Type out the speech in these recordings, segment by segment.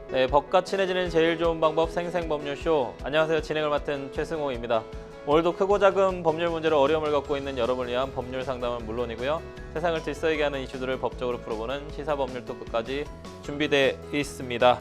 네, 법과 친해지는 제일 좋은 방법 생생법률쇼. 안녕하세요. 진행을 맡은 최승호입니다. 오늘도 크고 작은 법률 문제로 어려움을 겪고 있는 여러분을 위한 법률 상담은 물론이고요. 세상을 들썩이게 하는 이슈들을 법적으로 풀어보는 시사법률 토크까지 준비되어 있습니다.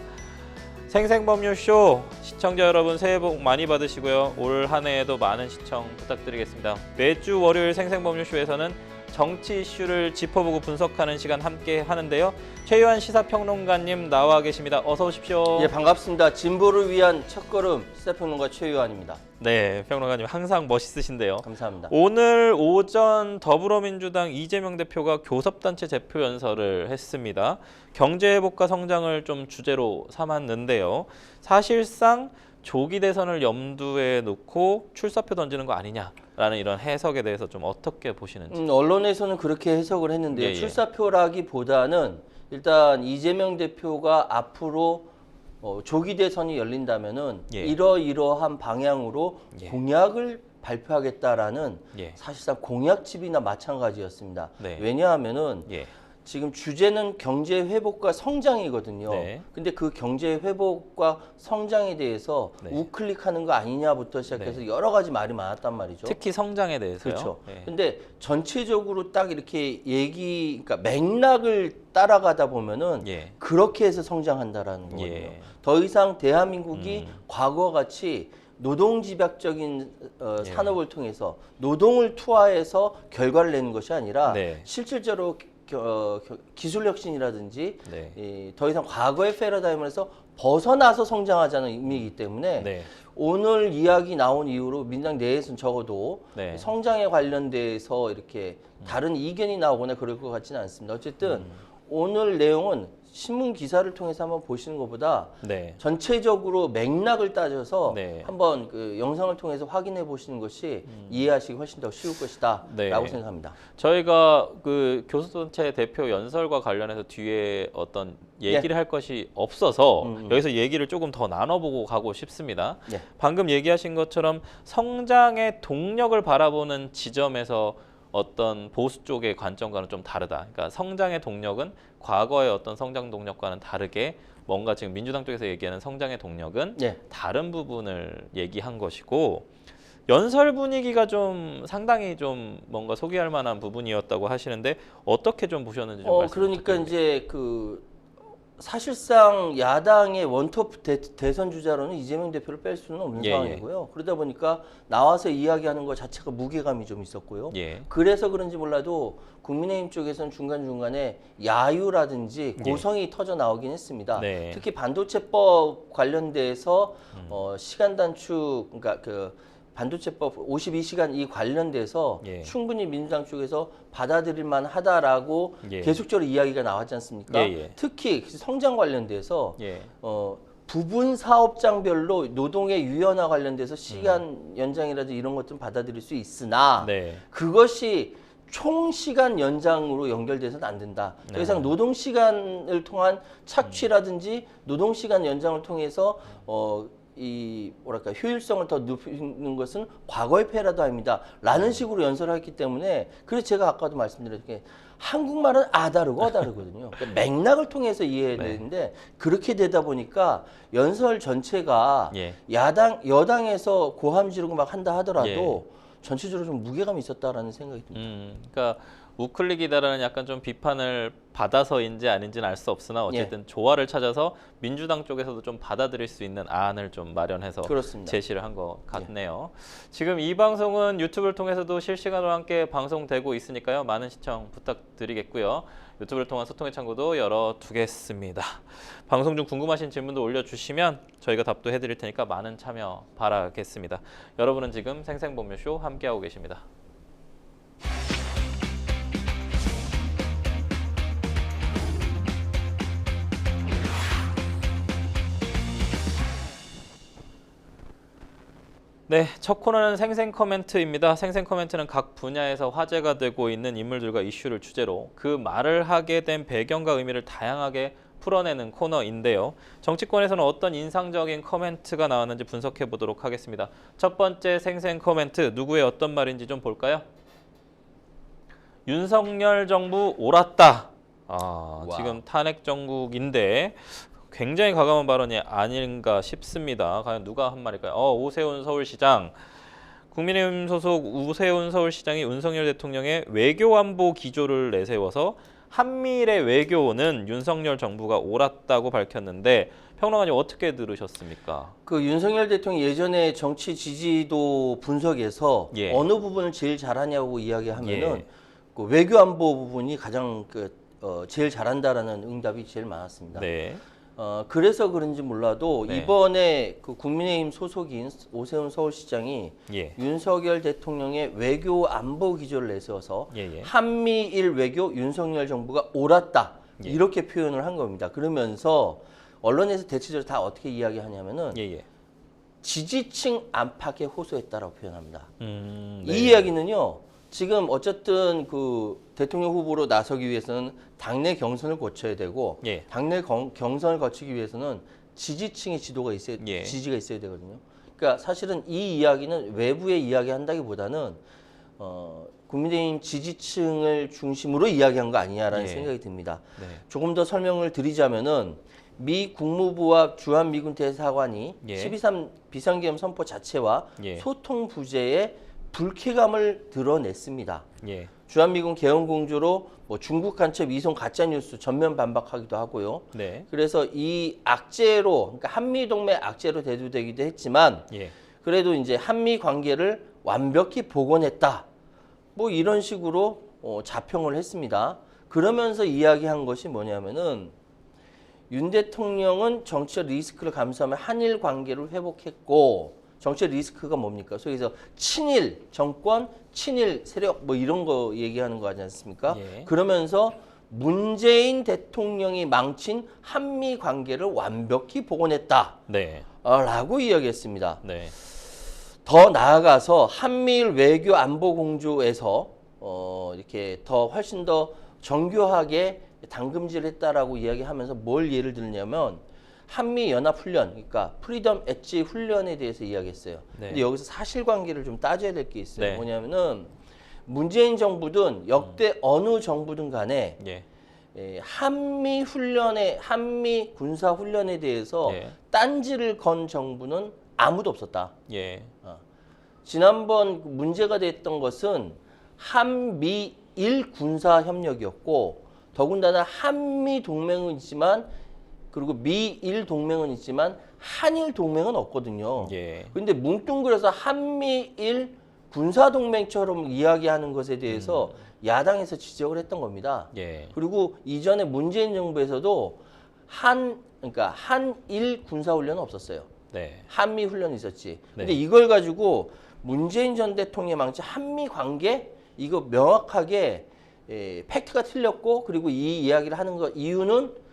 생생법률쇼 시청자 여러분 새해 복 많이 받으시고요. 올 한 해에도 많은 시청 부탁드리겠습니다. 매주 월요일 생생법률쇼에서는 정치 이슈를 짚어보고 분석하는 시간 함께 하는데요. 최유한 시사평론가님 나와 계십니다. 어서 오십시오. 예, 반갑습니다. 진보를 위한 첫걸음 시사평론가 최유한입니다. 네, 평론가님 항상 멋있으신데요. 감사합니다. 오늘 오전 더불어민주당 이재명 대표가 교섭단체 대표 연설을 했습니다. 경제회복과 성장을 좀 주제로 삼았는데요. 사실상 조기 대선을 염두에 놓고 출사표 던지는 거 아니냐라는 이런 해석에 대해서 좀 어떻게 보시는지. 언론에서는 그렇게 해석을 했는데요. 예, 예. 출사표라기보다는 일단 이재명 대표가 앞으로 조기 대선이 열린다면은 예. 이러이러한 방향으로 예. 공약을 발표하겠다라는 예. 사실상 공약집이나 마찬가지였습니다. 네. 왜냐하면은 예. 지금 주제는 경제 회복과 성장이거든요. 네. 근데 그 경제 회복과 성장에 대해서 네. 우클릭하는 거 아니냐부터 시작해서 여러 가지 말이 많았단 말이죠. 특히 성장에 대해서요. 그렇죠. 예. 근데 전체적으로 딱 이렇게 그러니까 맥락을 따라가다 보면은 예. 그렇게 해서 성장한다라는 거거든요. 예. 더 이상 대한민국이 과거와 같이 노동집약적인 예. 산업을 통해서 노동을 투하해서 결과를 내는 것이 아니라 네. 실질적으로 기술 혁신이라든지 네. 더 이상 과거의 패러다임에서 벗어나서 성장하자는 의미이기 때문에 네. 오늘 이야기 나온 이후로 민주당 내에서는 적어도 네. 성장에 관련돼서 이렇게 다른 이견이 나오거나 그럴 것 같지는 않습니다. 어쨌든 오늘 내용은 신문 기사를 통해서 한번 보시는 것보다 네. 전체적으로 맥락을 따져서 네. 한번 그 영상을 통해서 확인해 보시는 것이 이해하시기 훨씬 더 쉬울 것이다 네. 라고 생각합니다. 저희가 그 교섭단체 대표 연설과 관련해서 뒤에 어떤 얘기를 할 것이 없어서 여기서 얘기를 조금 더 나눠보고 가고 싶습니다. 예. 방금 얘기하신 것처럼 성장의 동력을 바라보는 지점에서 어떤 보수 쪽의 관점과는 좀 다르다. 그러니까 성장의 동력은 과거의 어떤 성장 동력과는 다르게 뭔가 지금 민주당 쪽에서 얘기하는 성장의 동력은 예. 다른 부분을 얘기한 것이고 연설 분위기가 좀 상당히 좀 뭔가 소개할 만한 부분이었다고 하시는데 어떻게 좀 보셨는지 좀 말씀 그러니까 부탁드립니다. 이제 사실상 야당의 원톱 대선 주자로는 이재명 대표를 뺄 수는 없는 예, 상황이고요. 그러다 보니까 나와서 이야기하는 것 자체가 무게감이 좀 있었고요. 예. 그래서 그런지 몰라도 국민의힘 쪽에서는 중간중간에 야유라든지 고성이 터져 나오긴 했습니다. 네. 특히 반도체법 관련돼서 시간 단축, 그러니까 그 반도체법 52시간 이 관련돼서 예. 충분히 민주당 쪽에서 받아들일 만하다라고 예. 계속적으로 이야기가 나왔지 않습니까? 예. 특히 성장 관련돼서 예. 부분 사업장별로 노동의 유연화 관련돼서 시간 연장이라든지 이런 것 좀 받아들일 수 있으나 네. 그것이 총 시간 연장으로 연결돼서는 안 된다. 더 이상 노동 시간을 통한 착취라든지 노동 시간 연장을 통해서 효율성을 더 높이는 것은 과거의 패러다임이다라는 식으로 연설을 했기 때문에 그래서 제가 아까도 말씀드렸듯이 한국말은 아다르고 어다르거든요. 그러니까 맥락을 통해서 이해해야 되는데 그렇게 되다 보니까 연설 전체가 예. 여당에서 고함 지르고 막 한다 하더라도 전체적으로 좀 무게감이 있었다라는 생각이 듭니다. 그러니까 우클릭이다라는 약간 좀 비판을 받아서인지 아닌지는 알 수 없으나 어쨌든 조화를 찾아서 민주당 쪽에서도 좀 받아들일 수 있는 안을 좀 마련해서 그렇습니다. 제시를 한 것 같네요. 지금 이 방송은 유튜브를 통해서도 실시간으로 함께 방송되고 있으니까요. 많은 시청 부탁드리겠고요. 유튜브를 통한 소통의 창구도 열어두겠습니다. 방송 중 궁금하신 질문도 올려주시면 저희가 답도 해드릴 테니까 많은 참여 바라겠습니다. 여러분은 지금 생생법률쇼 함께하고 계십니다. 네, 첫 코너는 생생 코멘트입니다. 생생 코멘트는 각 분야에서 화제가 되고 있는 인물들과 이슈를 주제로 그 말을 하게 된 배경과 의미를 다양하게 풀어내는 코너인데요. 정치권에서는 어떤 인상적인 코멘트가 나왔는지 분석해 보도록 하겠습니다. 첫 번째 생생 코멘트, 누구의 어떤 말인지 좀 볼까요? 윤석열 정부 옳았다. 지금 탄핵 정국인데 굉장히 과감한 발언이 아닌가 싶습니다. 과연 누가 한 말일까요? 오세훈 서울시장. 국민의힘 소속 오세훈 서울시장이 윤석열 대통령의 외교안보 기조를 내세워서 한미일의 외교는 윤석열 정부가 옳았다고 밝혔는데 평론가님 어떻게 들으셨습니까? 그 윤석열 대통령 예전에 정치 지지도 분석에서 예. 어느 부분을 제일 잘하냐고 이야기하면은 예. 그 외교안보 부분이 가장 제일 잘한다라는 응답이 제일 많았습니다. 네. 그래서 그런지 몰라도 네. 이번에 그 국민의힘 소속인 오세훈 서울시장이 예. 윤석열 대통령의 외교 안보 기조를 내세워서 예. 한미일 외교 윤석열 정부가 옳았다 예. 이렇게 표현을 한 겁니다. 그러면서 언론에서 대체적으로 다 어떻게 이야기하냐면은 예. 지지층 안팎에 호소했다라고 표현합니다. 네. 이 이야기는요. 지금 어쨌든 그 대통령 후보로 나서기 위해서는 당내 경선을 거쳐야 되고 예. 당내 경선을 거치기 위해서는 지지층의 지도가 있어야 예. 지지가 있어야 되거든요. 그러니까 사실은 이 이야기는 외부에 이야기한다기보다는 국민의힘 지지층을 중심으로 이야기한 거 아니냐라는 예. 생각이 듭니다. 네. 조금 더 설명을 드리자면은 미 국무부와 주한미군 대사관이 예. 12.3 비상계엄 선포 자체와 예. 소통 부재에 불쾌감을 드러냈습니다. 예. 주한미군 계엄공조로 뭐 중국 간첩 이송 가짜뉴스 전면 반박하기도 하고요. 네. 그래서 이 악재로, 그러니까 한미동맹 악재로 대두되기도 했지만 예. 그래도 이제 한미 관계를 완벽히 복원했다. 뭐 이런 식으로 자평을 했습니다. 그러면서 이야기한 것이 뭐냐면은 윤 대통령은 정치적 리스크를 감수하며 한일 관계를 회복했고 정치적 리스크가 뭡니까? 그래서 친일 정권, 친일 세력 뭐 이런 거 얘기하는 거 아니지 않습니까? 예. 그러면서 문재인 대통령이 망친 한미 관계를 완벽히 복원했다. 네. 라고 이야기했습니다. 네. 더 나아가서 한미일 외교 안보 공조에서 이렇게 더 훨씬 더 정교하게 당금질을 했다라고 이야기하면서 뭘 예를 들냐면 한미 연합 훈련, 그러니까 프리덤 엣지 훈련에 대해서 이야기했어요. 네. 근데 여기서 사실관계를 좀 따져야 될 게 있어요. 네. 뭐냐면은 문재인 정부든 역대 어느 정부든 간에 예. 한미 훈련에 한미 군사 훈련에 대해서 예. 딴지를 건 정부는 아무도 없었다. 예. 지난번 문제가 됐던 것은 한미일 군사 협력이었고 더군다나 한미 동맹은 있지만 그리고 미일 동맹은 있지만 한일 동맹은 없거든요. 예. 근데 뭉뚱그려서 한미일 군사 동맹처럼 이야기하는 것에 대해서 야당에서 지적을 했던 겁니다. 예. 그리고 이전에 문재인 정부에서도 그러니까 한일 군사 훈련은 없었어요. 네. 한미 훈련이 있었지. 근데 네. 이걸 가지고 문재인 전 대통령의 망치 한미 관계 이거 명확하게 팩트가 틀렸고 그리고 이 이야기를 하는 것 이유는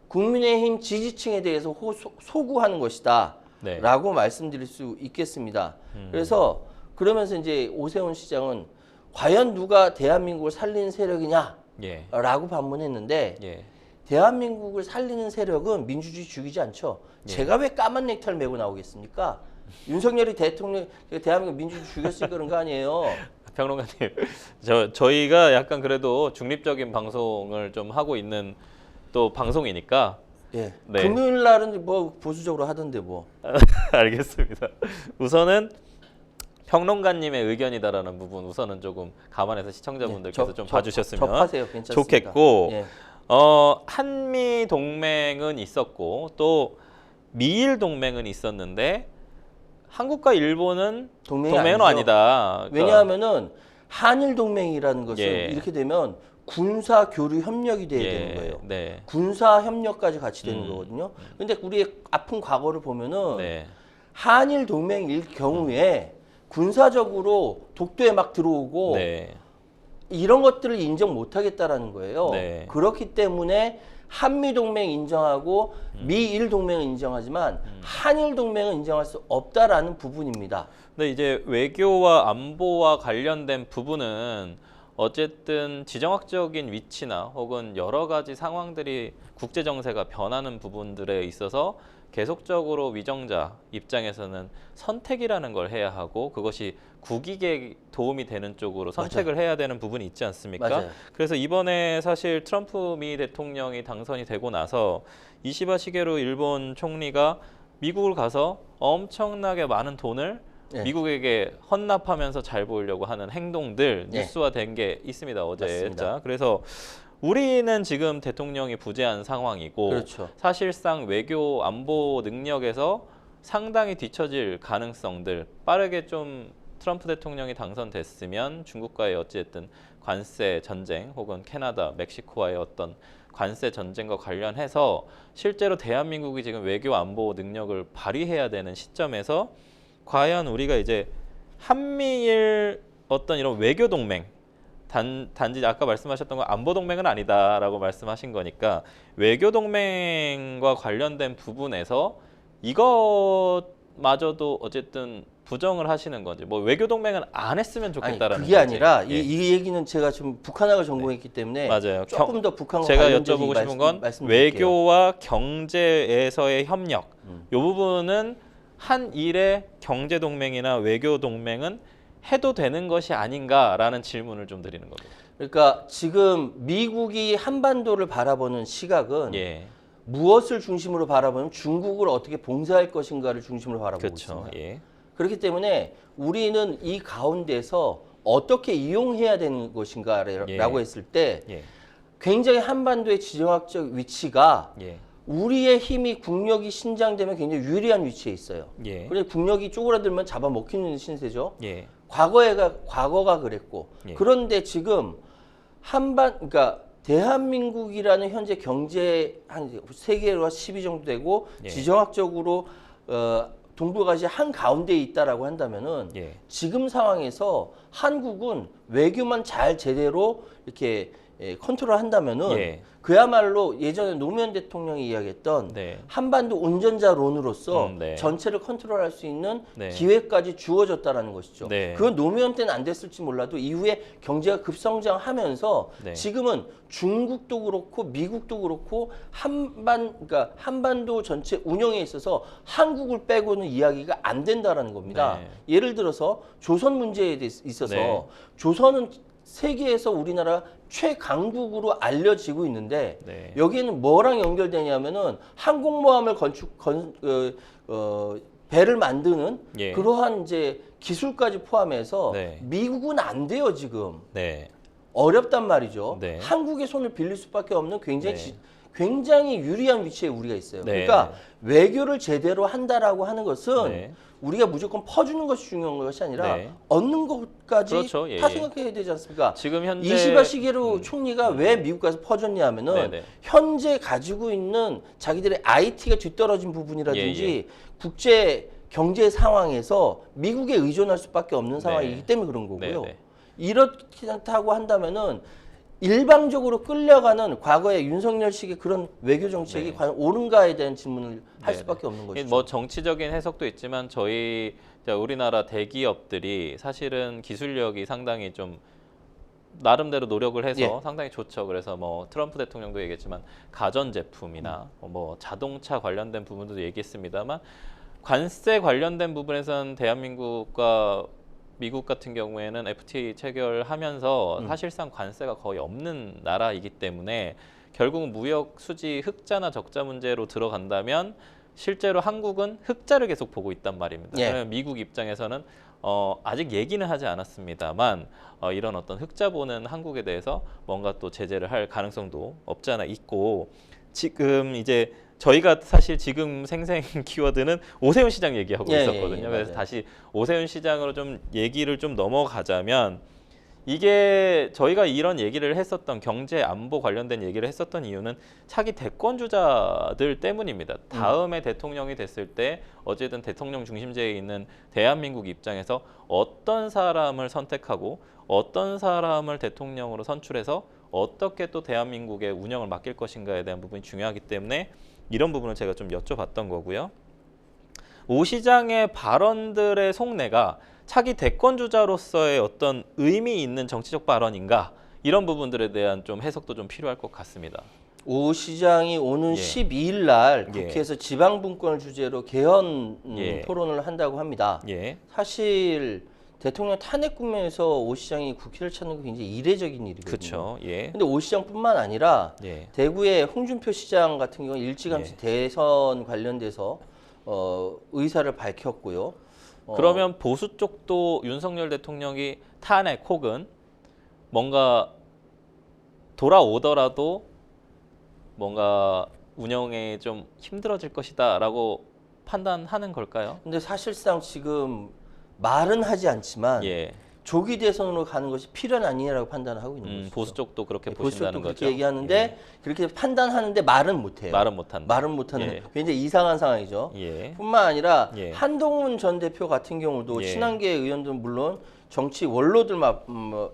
국민의힘 지지층에 대해서 소구하는 것이다. 네. 라고 말씀드릴 수 있겠습니다. 그래서 그러면서 이제 오세훈 시장은 과연 누가 대한민국을 살리는 세력이냐? 예. 라고 반문했는데 예. 대한민국을 살리는 세력은 민주주의 죽이지 않죠. 예. 제가 왜 까만 넥타이를 메고 나오겠습니까? 윤석열이 대통령 대한민국 민주주의 죽였으니까 그런 거 아니에요. 평론가님, 저희가 약간 그래도 중립적인 방송을 좀 하고 있는 또 방송이니까. 예. 네. 금요일 날은 뭐 보수적으로 하던데 뭐. 알겠습니다. 우선은 평론가님의 의견이다라는 부분 우선은 조금 감안해서 시청자분들께서 좀 봐주셨으면 접하세요. 괜찮습니다. 좋겠고 예. 한미 동맹은 있었고 또 미일 동맹은 있었는데 한국과 일본은 동맹은 아니죠. 아니다. 그러니까 왜냐하면은 한일 동맹이라는 것은 예. 이렇게 되면 군사 교류 협력이 돼야 예. 되는 거예요. 네. 군사 협력까지 같이 되는 거거든요. 근데 우리의 아픈 과거를 보면은 네. 한일 동맹일 경우에 군사적으로 독도에 막 들어오고 네. 이런 것들을 인정 못 하겠다라는 거예요. 네. 그렇기 때문에 한미 동맹 인정하고 미일 동맹은 인정하지만 한일 동맹은 인정할 수 없다라는 부분입니다. 근데 이제 외교와 안보와 관련된 부분은 어쨌든 지정학적인 위치나 혹은 여러 가지 상황들이 국제 정세가 변하는 부분들에 있어서 계속적으로 위정자 입장에서는 선택이라는 걸 해야 하고 그것이 국익에 도움이 되는 쪽으로 선택을 해야 되는 부분이 있지 않습니까? 맞아요. 그래서 이번에 사실 트럼프 미 대통령이 당선이 되고 나서 이시바 시게루 일본 총리가 미국을 가서 엄청나게 많은 돈을 네. 미국에게 헌납하면서 잘 보이려고 하는 행동들 네. 뉴스화된 게 있습니다. 어제. 맞습니다. 자, 그래서 우리는 지금 대통령이 부재한 상황이고 그렇죠. 사실상 외교 안보 능력에서 상당히 뒤처질 가능성들 빠르게 좀 트럼프 대통령이 당선됐으면 중국과의 어찌됐든 관세 전쟁 혹은 캐나다, 멕시코와의 어떤 관세 전쟁과 관련해서 실제로 대한민국이 지금 외교 안보 능력을 발휘해야 되는 시점에서 과연 우리가 이제 한미일 어떤 이런 외교 동맹 단지 아까 말씀하셨던 건 안보 동맹은 아니다라고 말씀하신 거니까 외교 동맹과 관련된 부분에서 이것마저도 어쨌든 부정을 하시는 건지 뭐 외교 동맹은 안 했으면 좋겠다라는 아니, 그게 건지. 아니라 예. 이 얘기는 제가 지금 북한학을 전공했기 때문에 맞아요. 조금 더 북한과 제가 관련된 여쭤보고 싶은 건 말씀드릴게요. 외교와 경제에서의 협력 음. 이 부분은 한일의 경제 동맹이나 외교 동맹은 해도 되는 것이 아닌가라는 질문을 좀 드리는 겁니다. 그러니까 지금 미국이 한반도를 바라보는 시각은 예, 무엇을 중심으로 바라보면 중국을 어떻게 봉쇄할 것인가를 중심으로 바라보고 그렇죠. 있습니다. 예, 그렇기 때문에 우리는 이 가운데서 어떻게 이용해야 되는 것인가라고 예. 했을 때 예, 굉장히 한반도의 지정학적 위치가 예, 우리의 힘이 국력이 신장되면 굉장히 유리한 위치에 있어요. 예, 그런데 국력이 쪼그라들면 잡아먹히는 신세죠. 예, 과거가 그랬고 예. 그런데 지금 그러니까 대한민국이라는 현재 경제 한 세계로 10위 정도 되고 예. 지정학적으로 동북아시아 한 가운데에 있다라고 한다면은 예, 지금 상황에서 한국은 외교만 잘 제대로 이렇게 컨트롤한다면은 예. 그야말로 예전에 노무현 대통령이 이야기했던 네. 한반도 운전자론으로서 네. 전체를 컨트롤할 수 있는 네. 기회까지 주어졌다라는 것이죠. 네. 그건 노무현 때는 안 됐을지 몰라도 이후에 경제가 급성장하면서 네. 지금은 중국도 그렇고 미국도 그렇고 그러니까 한반도 전체 운영에 있어서 한국을 빼고는 이야기가 안 된다라는 겁니다. 네. 예를 들어서 조선 문제에 있어서 네. 조선은 세계에서 우리나라 최강국으로 알려지고 있는데 네. 여기에는 뭐랑 연결되냐면은 항공모함을 배를 만드는 예. 그러한 이제 기술까지 포함해서 네. 미국은 안 돼요 지금. 네. 어렵단 말이죠. 네. 한국의 손을 빌릴 수밖에 없는 굉장히 네. 굉장히 유리한 위치에 우리가 있어요. 네. 그러니까 외교를 제대로 한다라고 하는 것은 네. 우리가 무조건 퍼주는 것이 중요한 것이 아니라 네. 얻는 것까지 그렇죠. 예, 다 예. 생각해야 되지 않습니까? 지금 현재 이시바 시게루 총리가 왜 미국 가서 퍼줬냐 하면은 네, 네. 현재 가지고 있는 자기들의 IT가 뒤떨어진 부분이라든지 예, 예. 국제 경제 상황에서 미국에 의존할 수밖에 없는 상황이기 때문에 그런 거고요. 네, 네. 이렇다고 한다면은 일방적으로 끌려가는 과거의 윤석열식의 그런 외교 정책이 네. 과연 옳은가에 대한 질문을 할 네, 수밖에 없는 것이죠. 뭐 정치적인 해석도 있지만 저희 우리나라 대기업들이 사실은 기술력이 상당히 좀 나름대로 노력을 해서 예. 상당히 좋죠. 그래서 뭐 트럼프 대통령도 얘기했지만 가전 제품이나 뭐 자동차 관련된 부분도 얘기했습니다만 관세 관련된 부분에서는 대한민국과 미국 같은 경우에는 FTA 체결하면서 사실상 관세가 거의 없는 나라이기 때문에 결국은 무역 수지 흑자나 적자 문제로 들어간다면 실제로 한국은 흑자를 계속 보고 있단 말입니다. 예. 그러면 미국 입장에서는 아직 얘기는 하지 않았습니다만 이런 어떤 흑자 보는 한국에 대해서 뭔가 또 제재를 할 가능성도 없지 않아 있고 지금 이제 저희가 사실 지금 생생 키워드는 오세훈 시장 얘기하고 예, 있었거든요. 예, 예, 그래서 맞아요. 다시 오세훈 시장으로 좀 얘기를 좀 넘어가자면 이게 저희가 이런 얘기를 했었던 경제 안보 관련된 얘기를 했었던 이유는 차기 대권주자들 때문입니다. 다음에 대통령이 됐을 때 어쨌든 대통령 중심제에 있는 대한민국 입장에서 어떤 사람을 선택하고 어떤 사람을 대통령으로 선출해서 어떻게 또 대한민국의 운영을 맡길 것인가에 대한 부분이 중요하기 때문에 이런 부분을 제가 좀 여쭤봤던 거고요. 오 시장의 발언들의 속내가 차기 대권주자로서의 어떤 의미 있는 정치적 발언인가 이런 부분들에 대한 좀 해석도 좀 필요할 것 같습니다. 오 시장이 오는 예. 12일 날 예. 국회에서 지방분권을 주제로 개헌 예. 토론을 한다고 합니다. 예, 사실 대통령 탄핵 국면에서 오 시장이 국회를 찾는 게 굉장히 이례적인 일이거든요. 그렇죠. 예. 근데 오 시장뿐만 아니라 예. 대구의 홍준표 시장 같은 경우 일찌감치 대선 관련돼서 의사를 밝혔고요. 그러면 보수 쪽도 윤석열 대통령이 탄핵 혹은 뭔가 돌아오더라도 뭔가 운영에 좀 힘들어질 것이다라고 판단하는 걸까요? 근데 사실상 지금 말은 하지 않지만 예. 조기 대선으로 가는 것이 필연 아니냐라고 판단하고 있는 것이죠. 보수 쪽도 그렇게 보수 보신다는 쪽도 거죠. 그렇게 얘기하는데 예. 그렇게 판단하는데 말은 못해요. 말은 못한다. 말은 못하는 예. 굉장히 이상한 상황이죠. 예. 뿐만 아니라 예. 한동훈 전 대표 같은 경우도 예. 친한계 의원들은 물론 정치 원로들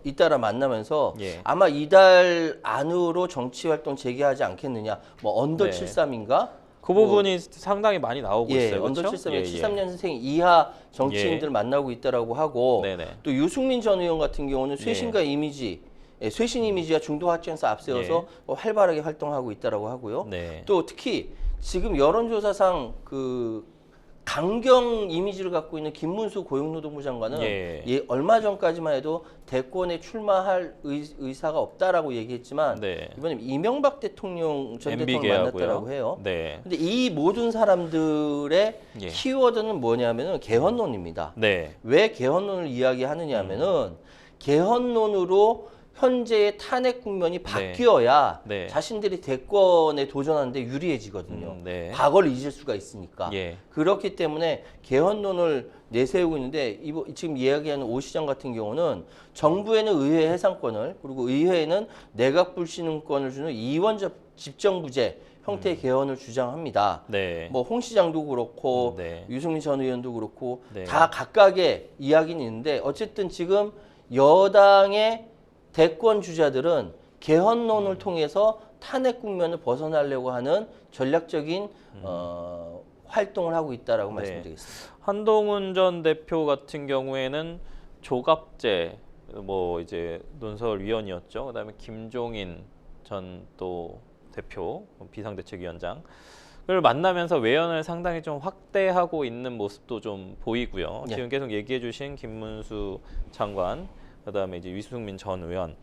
잇따라 만나면서 예. 아마 이달 안으로 정치 활동 재개하지 않겠느냐. 뭐 언더 네. 73인가? 그 부분이 상당히 많이 나오고 예, 있어요. 언더 그렇죠? 73에 예, 예. 73년생 이하 정치인들 예. 만나고 있다라고 하고 네네. 또 유승민 전 의원 같은 경우는 쇄신과 이미지, 쇄신 이미지와 중도 확장에서 앞세워서 활발하게 활동하고 있다라고 하고요. 네. 또 특히 지금 여론조사상 그 강경 이미지를 갖고 있는 김문수 고용노동부 장관은 예. 얼마 전까지만 해도 대권에 출마할 의사가 없다라고 얘기했지만 네. 이번에 이명박 대통령 전 MB 대통령 계하고요. 만났다라고 해요. 네. 근데 이 모든 사람들의 예. 키워드는 뭐냐면은 개헌론입니다. 네. 왜 개헌론을 이야기하느냐 하면은 개헌론으로 현재의 탄핵 국면이 바뀌어야 네. 자신들이 대권에 도전하는데 유리해지거든요. 네. 과거를 잊을 수가 있으니까. 예. 그렇기 때문에 개헌론을 내세우고 있는데 지금 이야기하는 오 시장 같은 경우는 정부에는 의회 해상권을 그리고 의회에는 내각 불신임권을 주는 이원적 집정부제 형태의 개헌을 주장합니다. 네. 뭐 홍 시장도 그렇고 네. 유승민 전 의원도 그렇고 네. 다 각각의 이야기는 있는데 어쨌든 지금 여당의 대권 주자들은 개헌론을 통해서 탄핵 국면을 벗어나려고 하는 전략적인 활동을 하고 있다라고 말씀드리겠습니다. 한동훈 전 대표 같은 경우에는 조갑재 뭐 이제 논설위원이었죠. 그다음에 김종인 전 또 대표 비상대책위원장을 만나면서 외연을 상당히 좀 확대하고 있는 모습도 좀 보이고요. 네. 지금 계속 얘기해주신 김문수 장관, 그다음에 이제 유승민 전 의원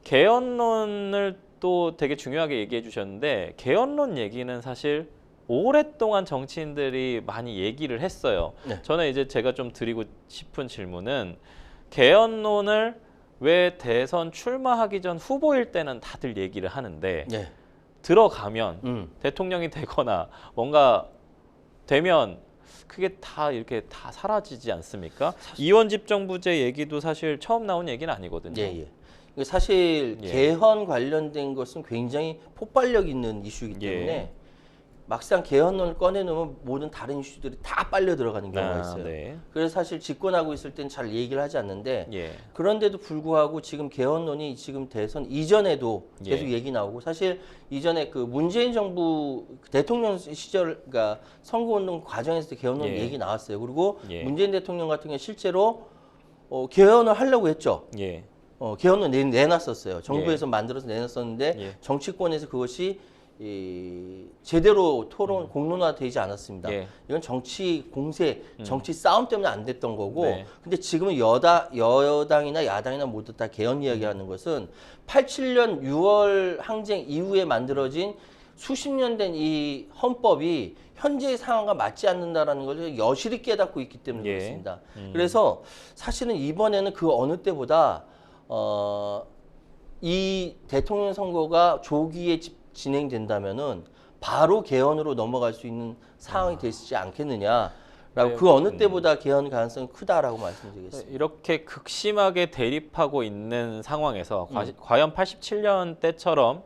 개헌론을 또 되게 중요하게 얘기해 주셨는데 개헌론 얘기는 사실 오랫동안 정치인들이 많이 얘기를 했어요. 네. 저는 이제 제가 좀 드리고 싶은 질문은 개헌론을 왜 대선 출마하기 전 후보일 때는 다들 얘기를 하는데 네. 들어가면 대통령이 되거나 뭔가 되면 그게 다 이렇게 다 사라지지 않습니까? 이원 집정부제 얘기도 사실 처음 나온 얘기는 아니거든요. 예. 사실 예. 개헌 관련된 것은 굉장히 폭발력 있는 이슈이기 때문에 막상 개헌론을 꺼내놓으면 모든 다른 이슈들이 다 빨려 들어가는 경우가 있어요. 네. 그래서 사실 집권하고 있을 땐 잘 얘기를 하지 않는데 예. 그런데도 불구하고 지금 개헌론이 지금 대선 이전에도 계속 예. 얘기 나오고 사실 이전에 그 문재인 정부 대통령 시절 그러니까 선거운동 과정에서도 개헌론 예. 얘기 나왔어요. 그리고 예. 문재인 대통령 같은 경우 실제로 개헌을 하려고 했죠. 예. 개헌론 내놨었어요. 정부에서 만들어서 내놨었는데 예. 정치권에서 그것이 제대로 토론 공론화되지 않았습니다. 예. 이건 정치 공세, 정치 싸움 때문에 안 됐던 거고, 네. 근데 지금은 여당이나 야당이나 모두 다 개헌 이야기하는 것은 87년 6월 항쟁 이후에 만들어진 수십 년 된 이 헌법이 현재의 상황과 맞지 않는다라는 걸 여실히 깨닫고 있기 때문에 예. 그렇습니다. 그래서 사실은 이번에는 그 어느 때보다 이 대통령 선거가 조기에 진행된다면은 바로 개헌으로 넘어갈 수 있는 상황이 되지 않겠느냐라고 네. 그 어느 때보다 개헌 가능성이 크다라고 말씀드리겠습니다. 이렇게 극심하게 대립하고 있는 상황에서 과연 87년 때처럼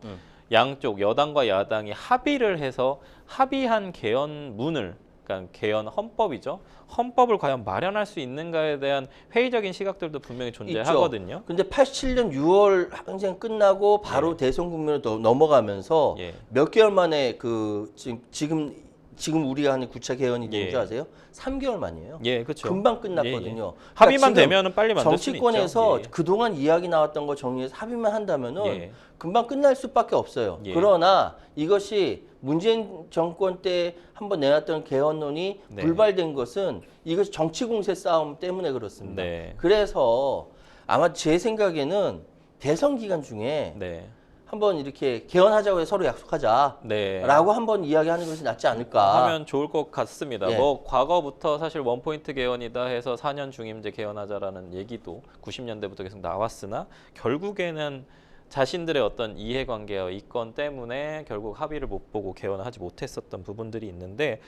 양쪽 여당과 야당이 합의를 해서 합의한 개헌문을 그러니까 개헌 헌법이죠. 헌법을 과연 마련할 수 있는가에 대한 회의적인 시각들도 분명히 존재하거든요. 근데 87년 6월 항쟁 끝나고 바로 대선 국면으로 넘어가면서 예. 몇 개월 만에 그 지금 지금 우리가 하는 9차 개헌이 예. 뭔지 아세요? 3개월 만이에요. 예, 그렇죠. 금방 끝났거든요. 예, 예. 그러니까 합의만 지금 되면은 빨리 만들 수는 있죠. 정치권에서 예. 그동안 이야기 나왔던 거 정리해서 합의만 한다면은 예. 금방 끝날 수밖에 없어요. 예. 그러나 이것이 문재인 정권 때 한번 내놨던 개헌론이 네. 불발된 것은 이것이 정치 공세 싸움 때문에 그렇습니다. 네. 그래서 아마 제 생각에는 대선 기간 중에 네. 한번 이렇게 개헌하자고 해서 서로 약속하자. 네. 라고 한번 이야기하는 것이 낫지 않을까. 하면 좋을 것 같습니다. 예. 뭐 과거부터 사실 원포인트 개헌이다 해서 4년 중임제 개헌하자라는 얘기도 90년대부터 계속 나왔으나 결국에는 자신들의 어떤 이해관계와 이권 때문에 결국 합의를 못 보고 개헌을 하지 못했었던 부분들이 있는데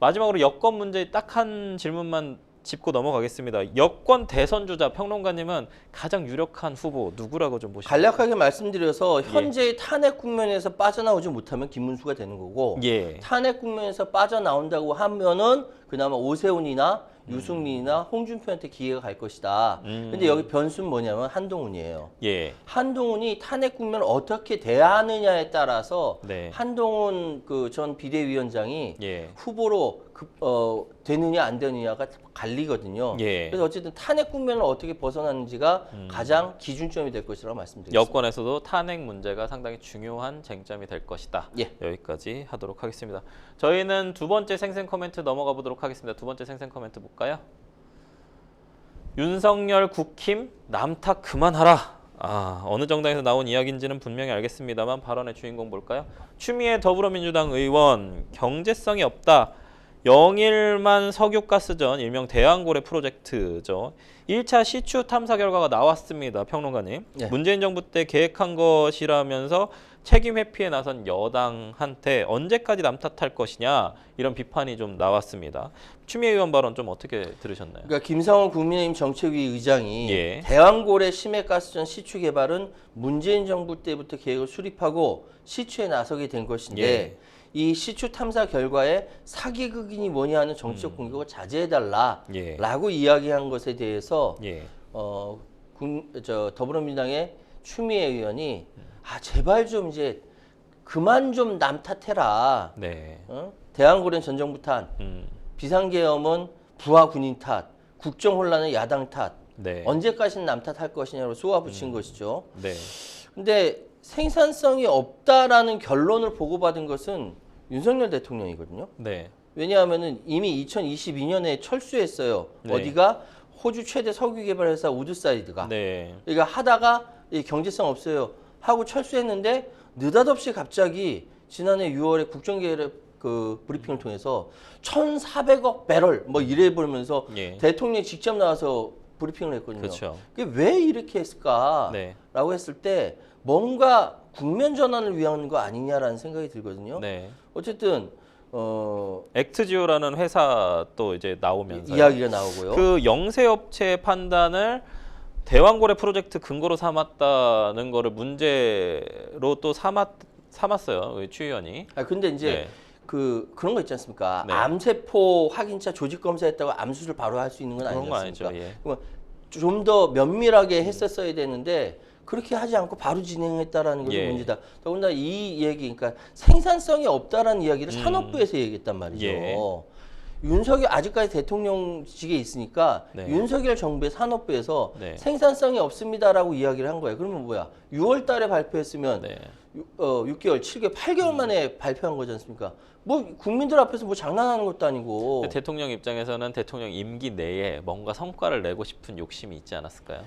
마지막으로 여권 문제 딱 한 질문만 짚고 넘어가겠습니다. 여권 대선 주자 평론가님은 가장 유력한 후보 누구라고 좀 보시나요? 간략하게 말씀드려서 현재의 탄핵 국면에서 빠져나오지 못하면 김문수가 되는 거고 예. 탄핵 국면에서 빠져나온다고 하면은 그나마 오세훈이나 유승민이나 홍준표한테 기회가 갈 것이다. 근데 여기 변수는 뭐냐면 한동훈이에요. 예. 한동훈이 탄핵 국면을 어떻게 대하느냐에 따라서 네. 한동훈 그 전 비대위원장이 예. 후보로 되느냐 안 되느냐가 갈리거든요. 예. 그래서 어쨌든 탄핵 국면을 어떻게 벗어나는지가 가장 기준점이 될 것이라고 말씀드리겠습니다. 여권에서도 탄핵 문제가 상당히 중요한 쟁점이 될 것이다. 예. 여기까지 하도록 하겠습니다. 저희는 두 번째 생생 코멘트 넘어가 보도록 하겠습니다. 두 번째 생생 코멘트 볼까요? 윤석열 국힘 남탓 그만하라. 어느 정당에서 나온 이야기인지는 분명히 알겠습니다만 발언의 주인공 볼까요? 추미애 더불어민주당 의원 경제성이 없다. 영일만 석유가스전 일명 대왕고래 프로젝트죠. 1차 시추 탐사 결과가 나왔습니다. 평론가님. 네. 문재인 정부 때 계획한 것이라면서 책임 회피에 나선 여당한테 언제까지 남탓할 것이냐 이런 비판이 좀 나왔습니다. 추미애 의원 발언 좀 어떻게 들으셨나요? 그러니까 김상원 국민의힘 정책위 의장이 예. 대왕고래 심해가스전 시추 개발은 문재인 정부 때부터 계획을 수립하고 시추에 나서게 된 것인데 예. 이 시추 탐사 결과에 사기극인이 뭐냐 하는 정치적 공격을 자제해달라라고 이야기한 것에 대해서 예. 더불어민주당의 추미애 의원이 제발 좀 이제 그만 좀 남 탓해라. 네. 대왕고래는 전 정부 탓, 음. 비상계엄은 부하 군인 탓, 국정혼란은 야당 탓. 네. 언제까지는 남 탓할 것이냐로 쏘아붙인 것이죠. 네. 근데 생산성이 없다라는 결론을 보고받은 것은 윤석열 대통령이거든요. 네. 왜냐하면은 이미 2022년에 철수했어요. 네. 어디가 호주 최대 석유 개발 회사 우드사이드가. 네. 그러니까 하다가 이 경제성 없어요 하고 철수했는데 느닷없이 갑자기 지난해 6월에 국정계획 그 브리핑을 통해서 1,400억 배럴 뭐 이래 보면서 예. 대통령이 직접 나와서 브리핑을 했거든요. 그렇죠. 그게 왜 이렇게 했을까라고 네. 했을 때 뭔가 국면 전환을 위한 거 아니냐라는 생각이 들거든요. 네. 어쨌든 액트지오라는 회사 또 이제 나오면서 이야기가 나오고요. 그 영세업체 판단을 대왕고래 프로젝트 근거로 삼았다는 거를 문제로 또 삼았어요. 추 의원이. 근데 이제 네. 그런 거 있지 않습니까? 네. 암세포 확인차 조직 검사했다고 암수를 바로 할 수 있는 건 그런 거 아니었습니까? 아니죠. 예. 좀 더 면밀하게 했었어야 되는데 그렇게 하지 않고 바로 진행했다라는 것이 예. 문제다. 더군다나 이 얘기, 그러니까 생산성이 없다라는 이야기를 산업부에서 얘기했단 말이죠. 예. 윤석열 아직까지 대통령직에 있으니까 네. 윤석열 정부의 산업부에서 네. 생산성이 없습니다라고 이야기를 한 거예요. 그러면 뭐야? 6월 달에 발표했으면 네. 6개월, 7개월, 8개월 만에 발표한 거지 않습니까? 뭐 국민들 앞에서 뭐 장난하는 것도 아니고. 대통령 입장에서는 대통령 임기 내에 뭔가 성과를 내고 싶은 욕심이 있지 않았을까요?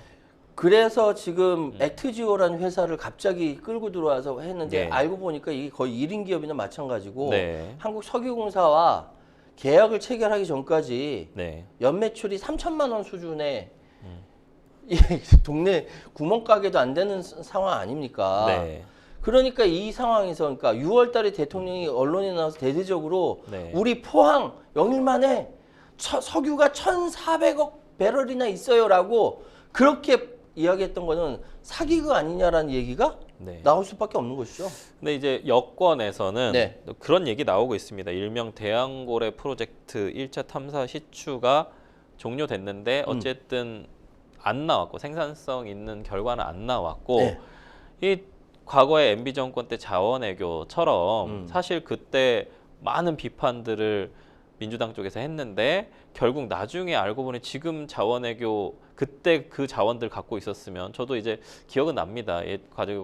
그래서 지금 액트지오라는 회사를 갑자기 끌고 들어와서 했는데 네. 알고 보니까 이게 거의 1인 기업이나 마찬가지고 네. 한국석유공사와 계약을 체결하기 전까지 네. 연매출이 3천만 원 수준의 이 동네 구멍가게도 안 되는 상황 아닙니까? 네. 그러니까 이 상황에서 그러니까 6월 달에 대통령이 언론에 나와서 대대적으로 네. 우리 포항 영일만에 석유가 1,400억 배럴이나 있어요라고 그렇게 이야기했던 거는 사기가 아니냐라는 얘기가 네. 나올 수밖에 없는 것이죠. 근데 이제 여권에서는 네. 또 그런 얘기 나오고 있습니다. 일명 대왕고래 프로젝트 1차 탐사 시추가 종료됐는데 어쨌든 안 나왔고 생산성 있는 결과는 안 나왔고 네. 이 과거의 MB 정권 때 자원외교처럼 사실 그때 많은 비판들을 민주당 쪽에서 했는데 결국 나중에 알고 보니 지금 자원외교 그때 그 자원들 갖고 있었으면 저도 이제 기억은 납니다.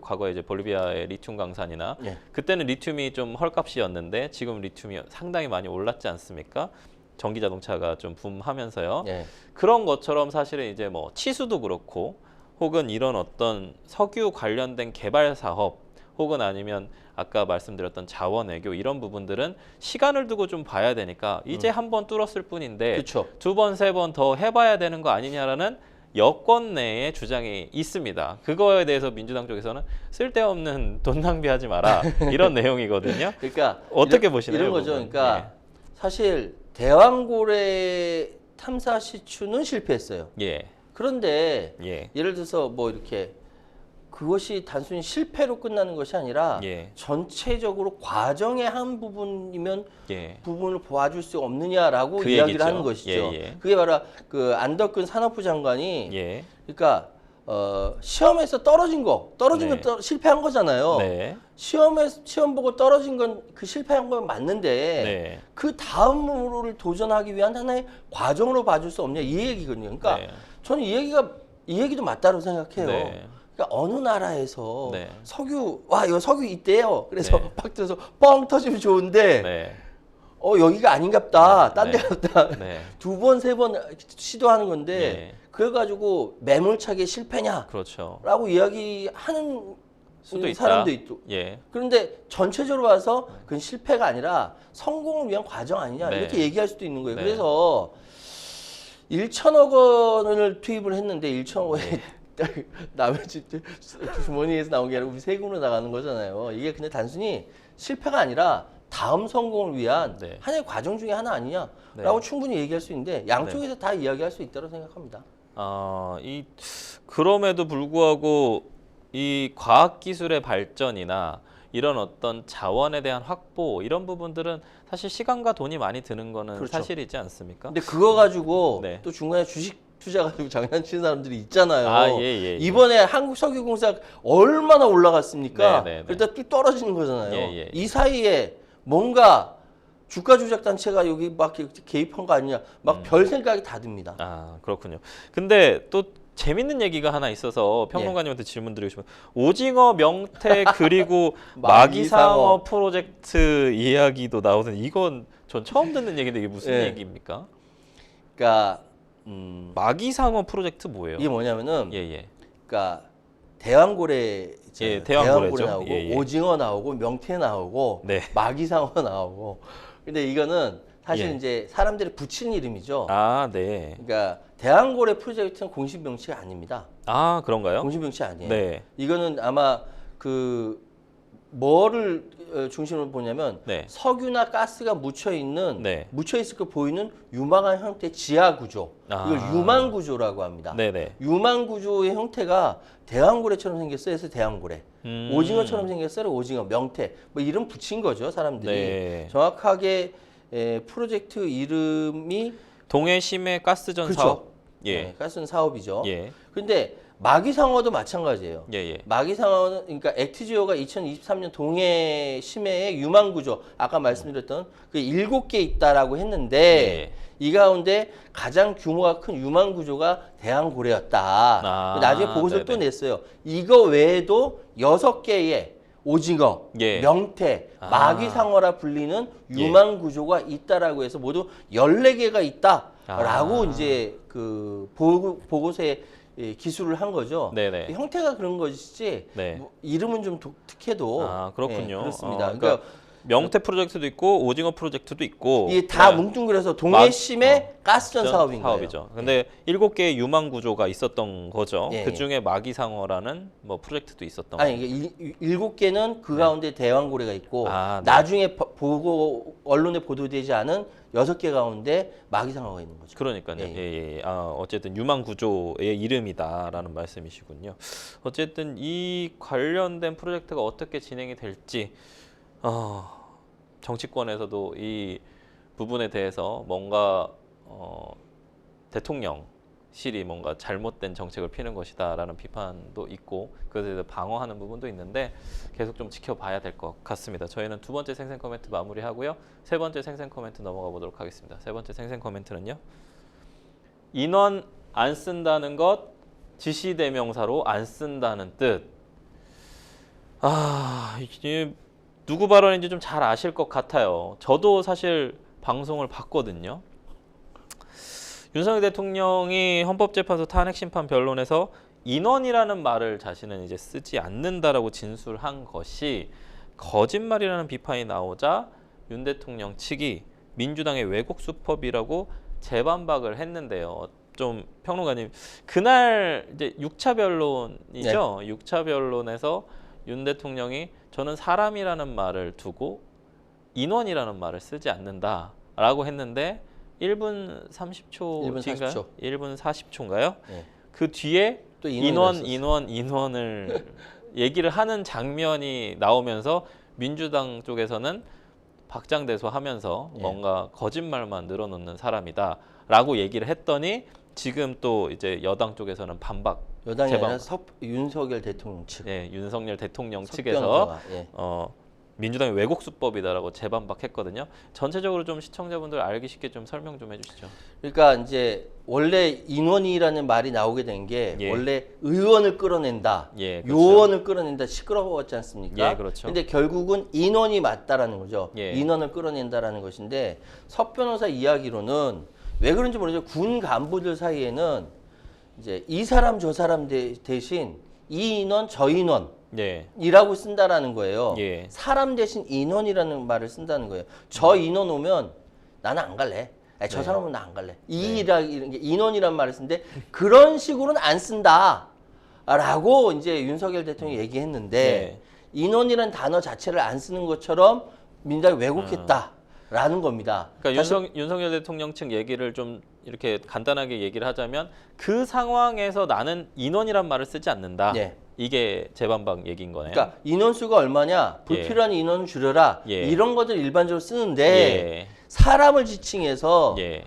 과거에 이제 볼리비아의 리튬 강산이나 예. 그때는 리튬이 좀 헐값이었는데 지금 리튬이 상당히 많이 올랐지 않습니까? 전기 자동차가 좀 붐하면서요. 예. 그런 것처럼 사실은 이제 뭐 치수도 그렇고 혹은 이런 어떤 석유 관련된 개발 사업 혹은 아니면 아까 말씀드렸던 자원 외교 이런 부분들은 시간을 두고 좀 봐야 되니까 이제 한 번 뚫었을 뿐인데 그렇죠. 두 번, 세 번 더 해봐야 되는 거 아니냐라는 여권 내에 주장이 있습니다. 그거에 대해서 민주당 쪽에서는 쓸데없는 돈 낭비하지 마라 이런 내용이거든요. 그러니까 어떻게 보시나요? 이런 거죠. 부분? 그러니까 사실 대왕고래 탐사 시추는 실패했어요. 예, 그런데 예, 예를 들어서 뭐 이렇게 그것이 단순히 실패로 끝나는 것이 아니라 예, 전체적으로 과정의 한 부분이면 예. 부분을 봐줄 수 없느냐라고 그 이야기를 얘기죠. 하는 것이죠. 예, 예. 그게 바로 그 안덕근 산업부 장관이 예, 그러니까 시험에서 떨어진 네. 건 실패한 거잖아요. 네, 시험 보고 떨어진 건 그 실패한 건 맞는데 네, 그 다음으로를 도전하기 위한 하나의 과정으로 봐줄 수 없냐 이 얘기거든요. 그러니까 네. 저는 이 얘기도 맞다고 생각해요. 네. 그러니까 어느 나라에서 네. 이거 석유 있대요. 그래서 네. 팍 들어서 뻥 터지면 좋은데 네, 여기가 아닌갑다. 딴 데 네. 갔다. 네. 두 번, 세 번 시도하는 건데 예. 그래가지고 매몰차게 실패냐라고 그렇죠. 이야기하는 수도 있다. 사람도 있고. 예, 그런데 전체적으로 봐서 그건 실패가 아니라 성공을 위한 과정 아니냐 네. 이렇게 얘기할 수도 있는 거예요. 네. 그래서 1천억 원을 투입을 했는데 1천억 원이 남의 집 주머니에서 나온 게 아니라 우리 세금으로 나가는 거잖아요. 이게 그냥 단순히 실패가 아니라 다음 성공을 위한 네. 하나의 과정 중에 하나 아니냐라고 네. 충분히 얘기할 수 있는데 양쪽에서 다 이야기할 수 있다고 생각합니다. 그럼에도 불구하고 이 과학기술의 발전이나 이런 어떤 자원에 대한 확보 이런 부분들은 사실 시간과 돈이 많이 드는 거는 그렇죠. 사실이지 않습니까? 근데 그거 가지고 네. 또 중간에 주식 투자 가지고 장난치는 사람들이 있잖아요. 예. 이번에 한국석유공사 얼마나 올라갔습니까? 네. 그러다 또 떨어지는 거잖아요. 예. 이 사이에 뭔가 주가 조작 단체가 여기 막 개입한 거 아니냐? 막 별 생각이 다 듭니다. 그렇군요. 근데 또 재밌는 얘기가 하나 있어서 평론가님한테 질문 드리고 싶어요. 오징어 명태 그리고 마기상어 프로젝트 이야기도 나오는 이건 전 처음 듣는 얘기인데 이게 무슨 예. 얘기입니까? 그러니까 마기상어 프로젝트 뭐예요? 이게 뭐냐면은 예. 그러니까 대왕고래 있잖아요. 예, 대왕고래죠. 나오고 예. 오징어 나오고 명태 나오고 네. 마기상어 나오고. 근데 이거는 사실 예. 이제 사람들이 붙이는 이름이죠. 네. 그러니까 대왕고래 프로젝트는 공식 명칭이 아닙니다. 그런가요? 공식 명칭이 아니에요. 네. 이거는 아마 뭐를 중심으로 보냐면 네. 석유나 가스가 묻혀 있을 거 보이는 유망한 형태의 지하 구조. 이걸 유망 구조라고 합니다. 네네. 유망 구조의 형태가 대왕고래처럼 생겼어요. 그래서 대왕고래. 오징어처럼 생겼어요. 오징어, 명태. 뭐 이름 붙인 거죠, 사람들이. 네. 정확하게 프로젝트 이름이 동해심해 가스전 그렇죠. 사업. 예. 네, 가스는 사업이죠. 예. 근데 마기상어도 마찬가지예요. 예. 마기상어는 그러니까 액티지오가 2023년 동해 심해의 유망 구조 아까 말씀드렸던 그 7개 있다라고 했는데 예. 이 가운데 가장 규모가 큰 유망 구조가 대왕고래였다. 나중에 보고서를 또 냈어요. 이거 외에도 6개의 오징어, 예. 명태, 마기상어라 불리는 유망 구조가 있다라고 해서 모두 14개가 있다라고 이제 그 보고서에 기술을 한 거죠. 네네. 형태가 그런 것이지 네. 뭐 이름은 좀 독특해도 그렇군요. 그렇습니다. 그러니까 명태 프로젝트도 있고 오징어 프로젝트도 있고 이게 다 뭉뚱그려서 동해심의 가스전 사업인 사업이죠. 거예요. 근데 7개의 유망 구조가 있었던 거죠. 예. 그 중에 마기상어라는 뭐 프로젝트도 있었던 아니 이게 7개는 그 가운데 대왕고래가 있고 네. 나중에 언론에 보도되지 않은 6개 가운데 마기상어가 있는 거죠. 그러니까요. 예. 어쨌든 유망 구조의 이름이다라는 말씀이시군요. 어쨌든 이 관련된 프로젝트가 어떻게 진행이 될지 정치권에서도 이 부분에 대해서 뭔가 대통령 확실히 뭔가 잘못된 정책을 피는 것이다라는 비판도 있고 그것에 대해서 방어하는 부분도 있는데 계속 좀 지켜봐야 될 것 같습니다. 저희는 두 번째 생생 코멘트 마무리하고요. 세 번째 생생 코멘트 넘어가 보도록 하겠습니다. 세 번째 생생 코멘트는요. 인원 안 쓴다는 것 지시대명사로 안 쓴다는 뜻. 이게 누구 발언인지 좀 잘 아실 것 같아요. 저도 사실 방송을 봤거든요. 윤석열 대통령이 헌법재판소 탄핵심판 변론에서 인원이라는 말을 자신은 이제 쓰지 않는다라고 진술한 것이 거짓말이라는 비판이 나오자 윤 대통령 측이 민주당의 왜곡 수법이라고 재반박을 했는데요. 좀 평론가님 그날 이제 6차 변론이죠. 네. 6차 변론에서 윤 대통령이 저는 사람이라는 말을 두고 인원이라는 말을 쓰지 않는다라고 했는데 1분 30초인가요? 1분 40초인가요? 네. 그 뒤에 또 인원을 얘기를 하는 장면이 나오면서 민주당 쪽에서는 박장대소하면서 네. 뭔가 거짓말만 늘어놓는 사람이다라고 얘기를 했더니 지금 또 이제 여당 쪽에서는 반박. 여당이 아니라 윤석열 대통령 측. 네, 윤석열 대통령 측에서 예. 민주당의 왜곡 수법이다라고 재반박했거든요. 전체적으로 좀 시청자분들 알기 쉽게 좀 설명 좀 해주시죠. 그러니까 이제 원래 인원이라는 말이 나오게 된 게 예. 원래 의원을 끌어낸다, 예, 그렇죠. 요원을 끌어낸다 시끄러웠지 않습니까? 예, 그렇죠. 근데 결국은 인원이 맞다라는 거죠. 예. 인원을 끌어낸다라는 것인데 석 변호사 이야기로는 왜 그런지 모르죠. 군 간부들 사이에는 이제 이 사람 저 사람 대신 이 인원 저 인원. 예. 이라고 쓴다라는 거예요. 예. 사람 대신 인원이라는 말을 쓴다는 거예요. 저 인원 오면 나는 안 갈래. 아니, 저 네. 사람 오면 나 안 갈래. 네. 이런 게 인원이란 말을 쓰는데 그런 식으로는 안 쓴다라고 이제 윤석열 대통령이 얘기했는데 네. 인원이라는 단어 자체를 안 쓰는 것처럼 민주당이 왜곡했다라는 겁니다. 그러니까 윤석열 대통령 측 얘기를 좀 이렇게 간단하게 얘기를 하자면 그 상황에서 나는 인원이란 말을 쓰지 않는다. 네. 이게 재반박 얘기인 거네요. 그러니까 인원수가 얼마냐, 불필요한 예. 인원을 줄여라 예. 이런 것들 일반적으로 쓰는데 예. 사람을 지칭해서 예.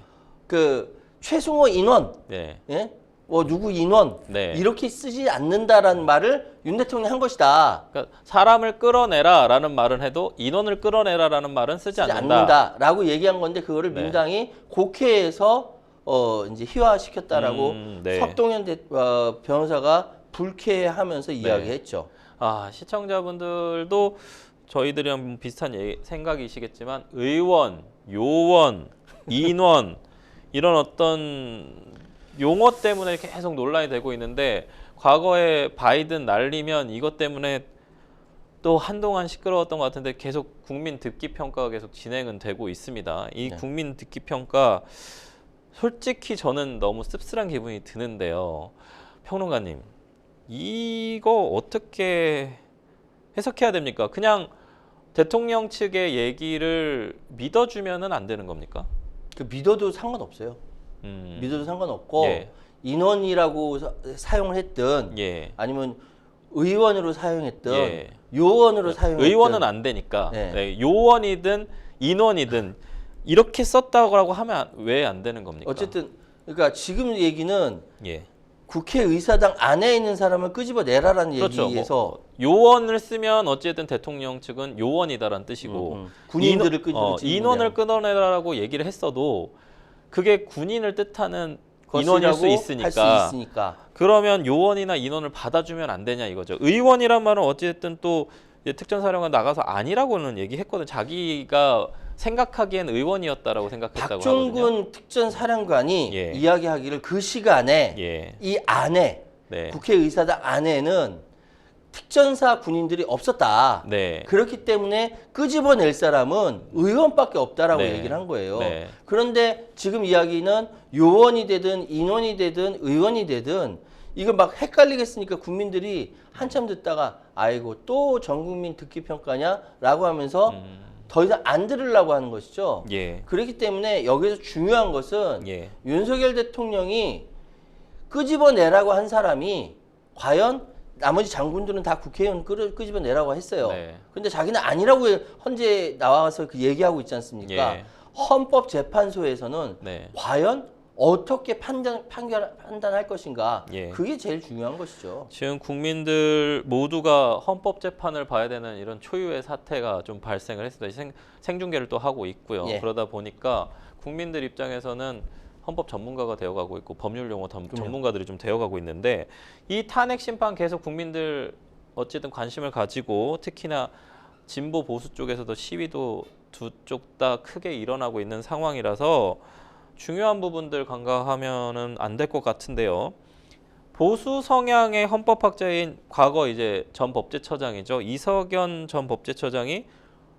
그 최승호 인원, 네. 예? 뭐 누구 인원 네. 이렇게 쓰지 않는다라는 말을 윤 대통령이 한 것이다. 그러니까 사람을 끌어내라라는 말은 해도 인원을 끌어내라라는 말은 쓰지 않는다라고 얘기한 건데 그거를 네. 민주당이 국회에서 이제 희화시켰다라고 네. 석동현 변호사가 불쾌하면서 이야기했죠. 시청자분들도 저희들이랑 비슷한 생각이시겠지만 의원, 요원, 인원 이런 어떤 용어 때문에 계속 논란이 되고 있는데 과거에 바이든 날리면 이것 때문에 또 한동안 시끄러웠던 것 같은데 계속 국민 듣기 평가가 계속 진행은 되고 있습니다. 이 네. 국민 듣기 평가 솔직히 저는 너무 씁쓸한 기분이 드는데요. 평론가님. 이거 어떻게 해석해야 됩니까? 그냥 대통령 측의 얘기를 믿어주면은 안 되는 겁니까? 그 믿어도 상관없어요. 믿어도 상관없고 예. 인원이라고 사용을 했든 예. 아니면 의원으로 사용했든 예. 요원으로 사용했든 의원은 안 되니까 네. 네, 요원이든 인원이든 이렇게 썼다고 하면 왜 안 되는 겁니까? 어쨌든 그러니까 지금 얘기는 예. 국회의사당 안에 있는 사람을 끄집어내라라는 그렇죠. 얘기에서 뭐, 요원을 쓰면 어쨌든 대통령 측은 요원이다라는 뜻이고 군인들을 끄집어내는 인원을 끊어내라라고 얘기를 했어도 그게 군인을 뜻하는 인원일 수 있으니까 그러면 요원이나 인원을 받아주면 안 되냐 이거죠. 의원이란 말은 어쨌든 또 특전사령관 나가서 아니라고는 얘기했거든. 자기가 생각하기엔 의원이었다라고 생각했다고 박종군 하거든요. 특전사령관이 예. 이야기하기를 그 시간에 예. 이 안에 네. 국회의사당 안에는 특전사 군인들이 없었다. 네. 그렇기 때문에 끄집어낼 사람은 의원밖에 없다라고 네. 얘기를 한 거예요. 네. 그런데 지금 이야기는 요원이 되든 인원이 되든 의원이 되든 이거 막 헷갈리겠으니까 국민들이 한참 듣다가 아이고 또 전국민 듣기 평가냐라고 하면서 더 이상 안 들으려고 하는 것이죠. 예. 그렇기 때문에 여기서 중요한 것은 예. 윤석열 대통령이 끄집어내라고 한 사람이 과연 나머지 장군들은 다 국회의원 끄집어내라고 했어요. 네. 근데 자기는 아니라고 헌재 나와서 그 얘기하고 있지 않습니까? 예. 헌법재판소에서는 네. 과연 어떻게 판단할 것인가. 예. 그게 제일 중요한 것이죠. 지금 국민들 모두가 헌법재판을 봐야 되는 이런 초유의 사태가 좀 발생을 했습니다. 생중계를 또 하고 있고요. 예. 그러다 보니까 국민들 입장에서는 헌법 전문가가 되어가고 있고 법률 용어 전문가들이 좀 되어가고 있는데 이 탄핵 심판 계속 국민들 어쨌든 관심을 가지고 특히나 진보 보수 쪽에서도 시위도 두 쪽 다 크게 일어나고 있는 상황이라서 중요한 부분들 간과하면은 안 될 것 같은데요. 보수 성향의 헌법학자인 과거 이제 전 법제처장이죠. 이석연 전 법제처장이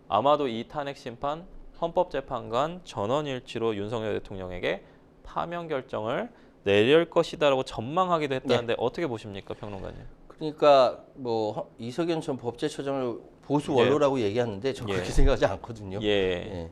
아마도 이 탄핵 심판 헌법재판관 전원일치로 윤석열 대통령에게 파면 결정을 내릴 것이다라고 전망하기도 했다는데 어떻게 보십니까, 평론가님? 그러니까 뭐 이석연 전 법제처장을 보수 원로라고 얘기하는데 저 그렇게 생각하지 않거든요. 예.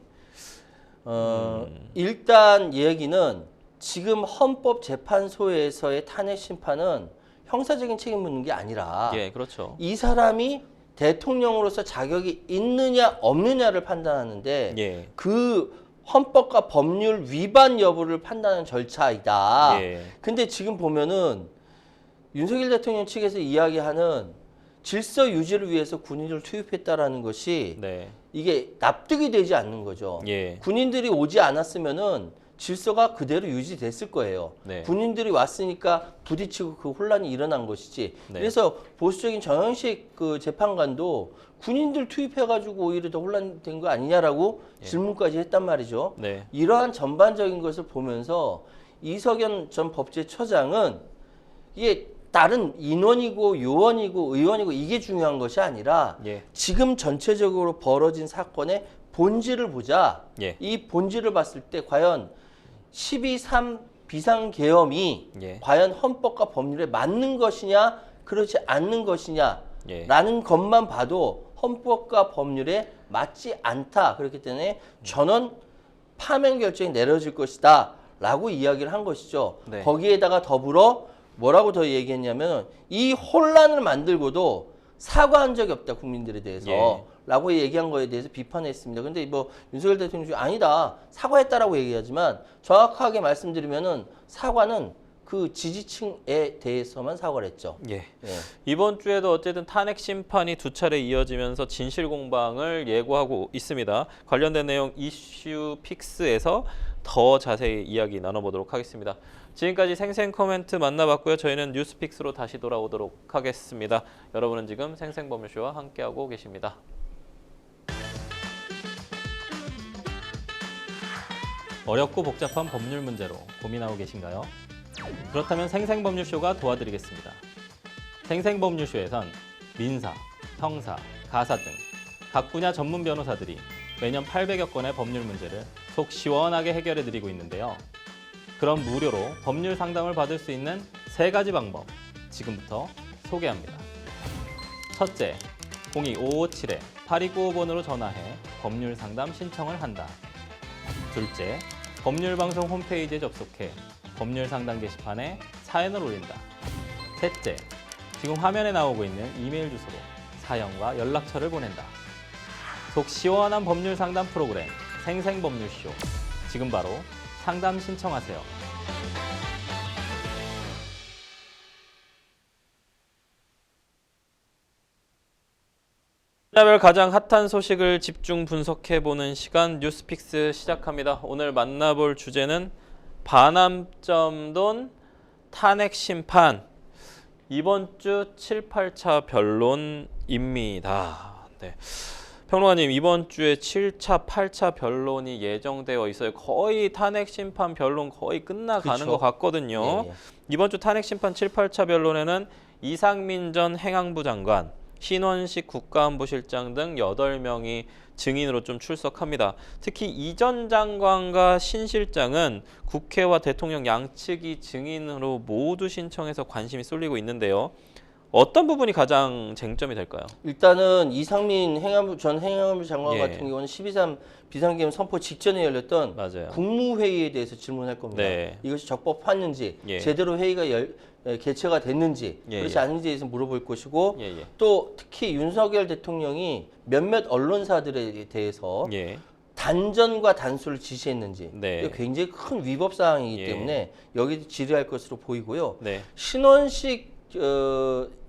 일단 얘기는 지금 헌법재판소에서의 탄핵 심판은 형사적인 책임 묻는 게 아니라 그렇죠. 이 사람이 대통령으로서 자격이 있느냐 없느냐를 판단하는데 그 헌법과 법률 위반 여부를 판단하는 절차이다. 근데 지금 보면은 윤석열 대통령 측에서 이야기하는 질서 유지를 위해서 군인을 투입했다라는 것이 이게 납득이 되지 않는 거죠. 군인들이 오지 않았으면은 질서가 그대로 유지됐을 거예요. 군인들이 왔으니까 부딪히고 그 혼란이 일어난 것이지. 그래서 보수적인 정영식 그 재판관도 군인들 투입해가지고 오히려 더 혼란된 거 아니냐라고 질문까지 했단 말이죠. 이러한 전반적인 것을 보면서 이석연 전 법제처장은 이게 다른 인원이고 요원이고 의원이고 이게 중요한 것이 아니라 지금 전체적으로 벌어진 사건의 본질을 보자. 이 본질을 봤을 때 과연 12.3 비상계엄이 과연 헌법과 법률에 맞는 것이냐 그렇지 않는 것이냐 라는 것만 봐도 헌법과 법률에 맞지 않다. 그렇기 때문에 전원 파면 결정이 내려질 것이다 라고 이야기를 한 것이죠. 거기에다가 더불어 뭐라고 더 얘기했냐면 이 혼란을 만들고도 사과한 적이 없다 국민들에 대해서 라고 얘기한 거에 대해서 비판했습니다. 근데 뭐 윤석열 대통령이 아니다 사과했다라고 얘기하지만 정확하게 말씀드리면은 사과는 그 지지층에 대해서만 사과를 했죠. 이번 주에도 어쨌든 탄핵 심판이 두 차례 이어지면서 진실 공방을 예고하고 있습니다. 관련된 내용 이슈 픽스에서 더 자세히 이야기 나눠보도록 하겠습니다. 지금까지 생생 코멘트 만나봤고요. 저희는 뉴스픽스로 다시 돌아오도록 하겠습니다. 여러분은 지금 생생법률쇼와 함께하고 계십니다. 어렵고 복잡한 법률 문제로 고민하고 계신가요? 그렇다면 생생법률쇼가 도와드리겠습니다. 생생법률쇼에선 민사, 형사, 가사 등 각 분야 전문 변호사들이 매년 800여 건의 법률 문제를 속 시원하게 해결해드리고 있는데요. 그럼 무료로 법률 상담을 받을 수 있는 3가지 방법 지금부터 소개합니다. 첫째, 02-557-8295번으로 전화해 법률 상담 신청을 한다. 둘째, 법률방송 홈페이지에 접속해 법률 상담 게시판에 사연을 올린다. 셋째, 지금 화면에 나오고 있는 이메일 주소로 사연과 연락처를 보낸다. 속 시원한 법률 상담 프로그램 생생법률쇼. 지금 바로 상담 신청하세요. 분야별 가장 핫한 소식을 집중 분석해보는 시간 뉴스픽스 시작합니다. 오늘 만나볼 주제는 반환점 탄핵 심판 이번 주 7, 8차 변론입니다. 평론가님, 이번 주에 7차, 8차 변론이 예정되어 있어요. 거의 탄핵 심판 변론 거의 끝나가는 것 같거든요. 이번 주 탄핵 심판 7, 8차 변론에는 이상민 전 행안부 장관, 신원식 국가안보실장 등 8명이 증인으로 좀 출석합니다. 특히 이 전 장관과 신 실장은 국회와 대통령 양측이 증인으로 모두 신청해서 관심이 쏠리고 있는데요. 어떤 부분이 가장 쟁점이 될까요? 일단은 이상민 전 행안부 장관 같은 경우는 12.3 비상계엄 선포 직전에 열렸던 국무회의에 대해서 질문할 겁니다. 이것이 적법했는지, 제대로 회의가 개최가 됐는지, 그렇지 않은지에 대해서 물어볼 것이고, 또 특히 윤석열 대통령이 몇몇 언론사들에 대해서 단전과 단수를 지시했는지 네. 이거 굉장히 큰 위법 사항이기 예. 때문에 여기 질의할 것으로 보이고요. 네. 신원식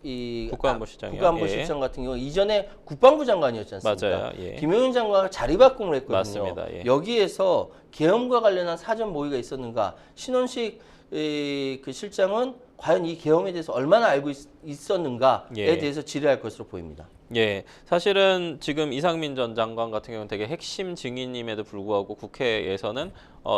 이 국가안보실장이요? 국가안보실장 같은 경우 이전에 국방부 장관이었지 않습니까? 맞아요. 예. 김용현 장관과 자리바꿈을 했거든요. 맞습니다. 예. 여기에서 계엄과 관련한 사전 모의가 있었는가? 신원식 그 실장은 과연 이 계엄에 대해서 얼마나 알고 있었는가에 예. 대해서 질의할 것으로 보입니다. 예, 사실은 지금 이상민 전 장관 같은 경우는 되게 핵심 증인임에도 불구하고 국회에서는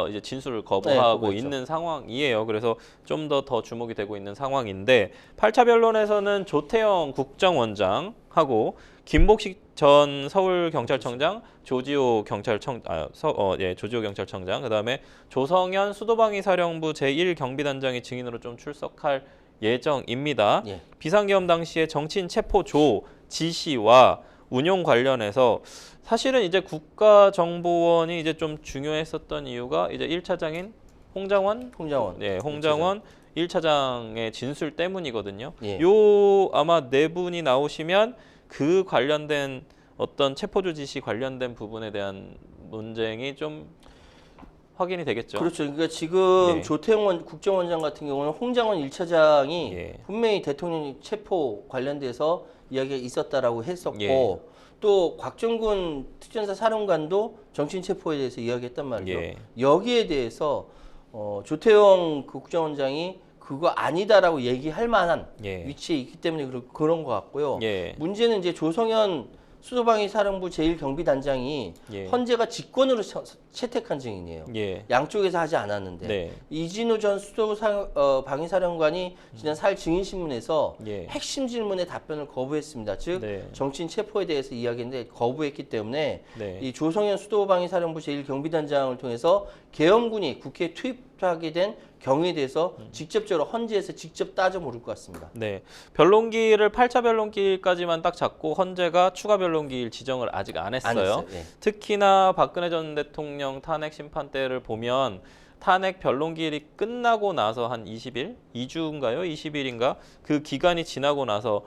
이제 진술을 거부하고 거부했죠. 있는 상황이에요. 그래서 좀 더 주목이 되고 있는 상황인데 8차 변론에서는 조태영 국정원장하고 김복식 전 서울경찰청장, 조지호 조지호 경찰청장, 그다음에 조성현 수도방위 사령부 제1경비단장이 증인으로 좀 출석할 예정입니다. 예. 비상계엄 당시에 정치인 체포조 지시와 운용 관련해서 사실은 이제 국가정보원이 이제 좀 중요했었던 이유가 이제 1차장인 홍장원, 네, 홍장원 1차장의 진술 때문이거든요. 예. 요 아마 네 분이 나오시면 그 관련된 어떤 체포조 지시 관련된 부분에 대한 논쟁이 좀 확인이 되겠죠. 그렇죠. 그러니까 지금 네. 조태영 국정원장 같은 경우는 홍장원 1차장이 예. 분명히 대통령 체포 관련돼서 이야기가 있었다라고 했었고 예. 또 곽정군 특전사 사령관도 정치인 체포에 대해서 이야기했단 말이죠. 예. 여기에 대해서 조태영 그 국정원장이 그거 아니다라고 얘기할 만한 예. 위치에 있기 때문에 그런 것 같고요. 예. 문제는 이제 조성현 수도방위 사령부 제1경비단장이 예. 헌재가 직권으로 채택한 증인이에요. 예. 양쪽에서 하지 않았는데 네. 이진우 전 수도방위사령관이 지난 4일 증인신문에서 예. 핵심 질문에 답변을 거부했습니다. 즉 네. 정치인 체포에 대해서 이야기했는데 거부했기 때문에 네. 이 조성현 수도방위사령부 제1경비단장을 통해서 계엄군이 국회에 투입하게 된 경우에 대해서 직접적으로 헌재에서 직접 따져 물을 것 같습니다. 네, 변론기일을 8차 변론기일까지만 딱 잡고 헌재가 추가 변론기일 지정을 아직 안 했어요. 안 했어요. 예. 특히나 박근혜 전 대통령 탄핵 심판대를 보면 탄핵 변론기일이 끝나고 나서 한 20일, 2주인가요? 20일인가? 그 기간이 지나고 나서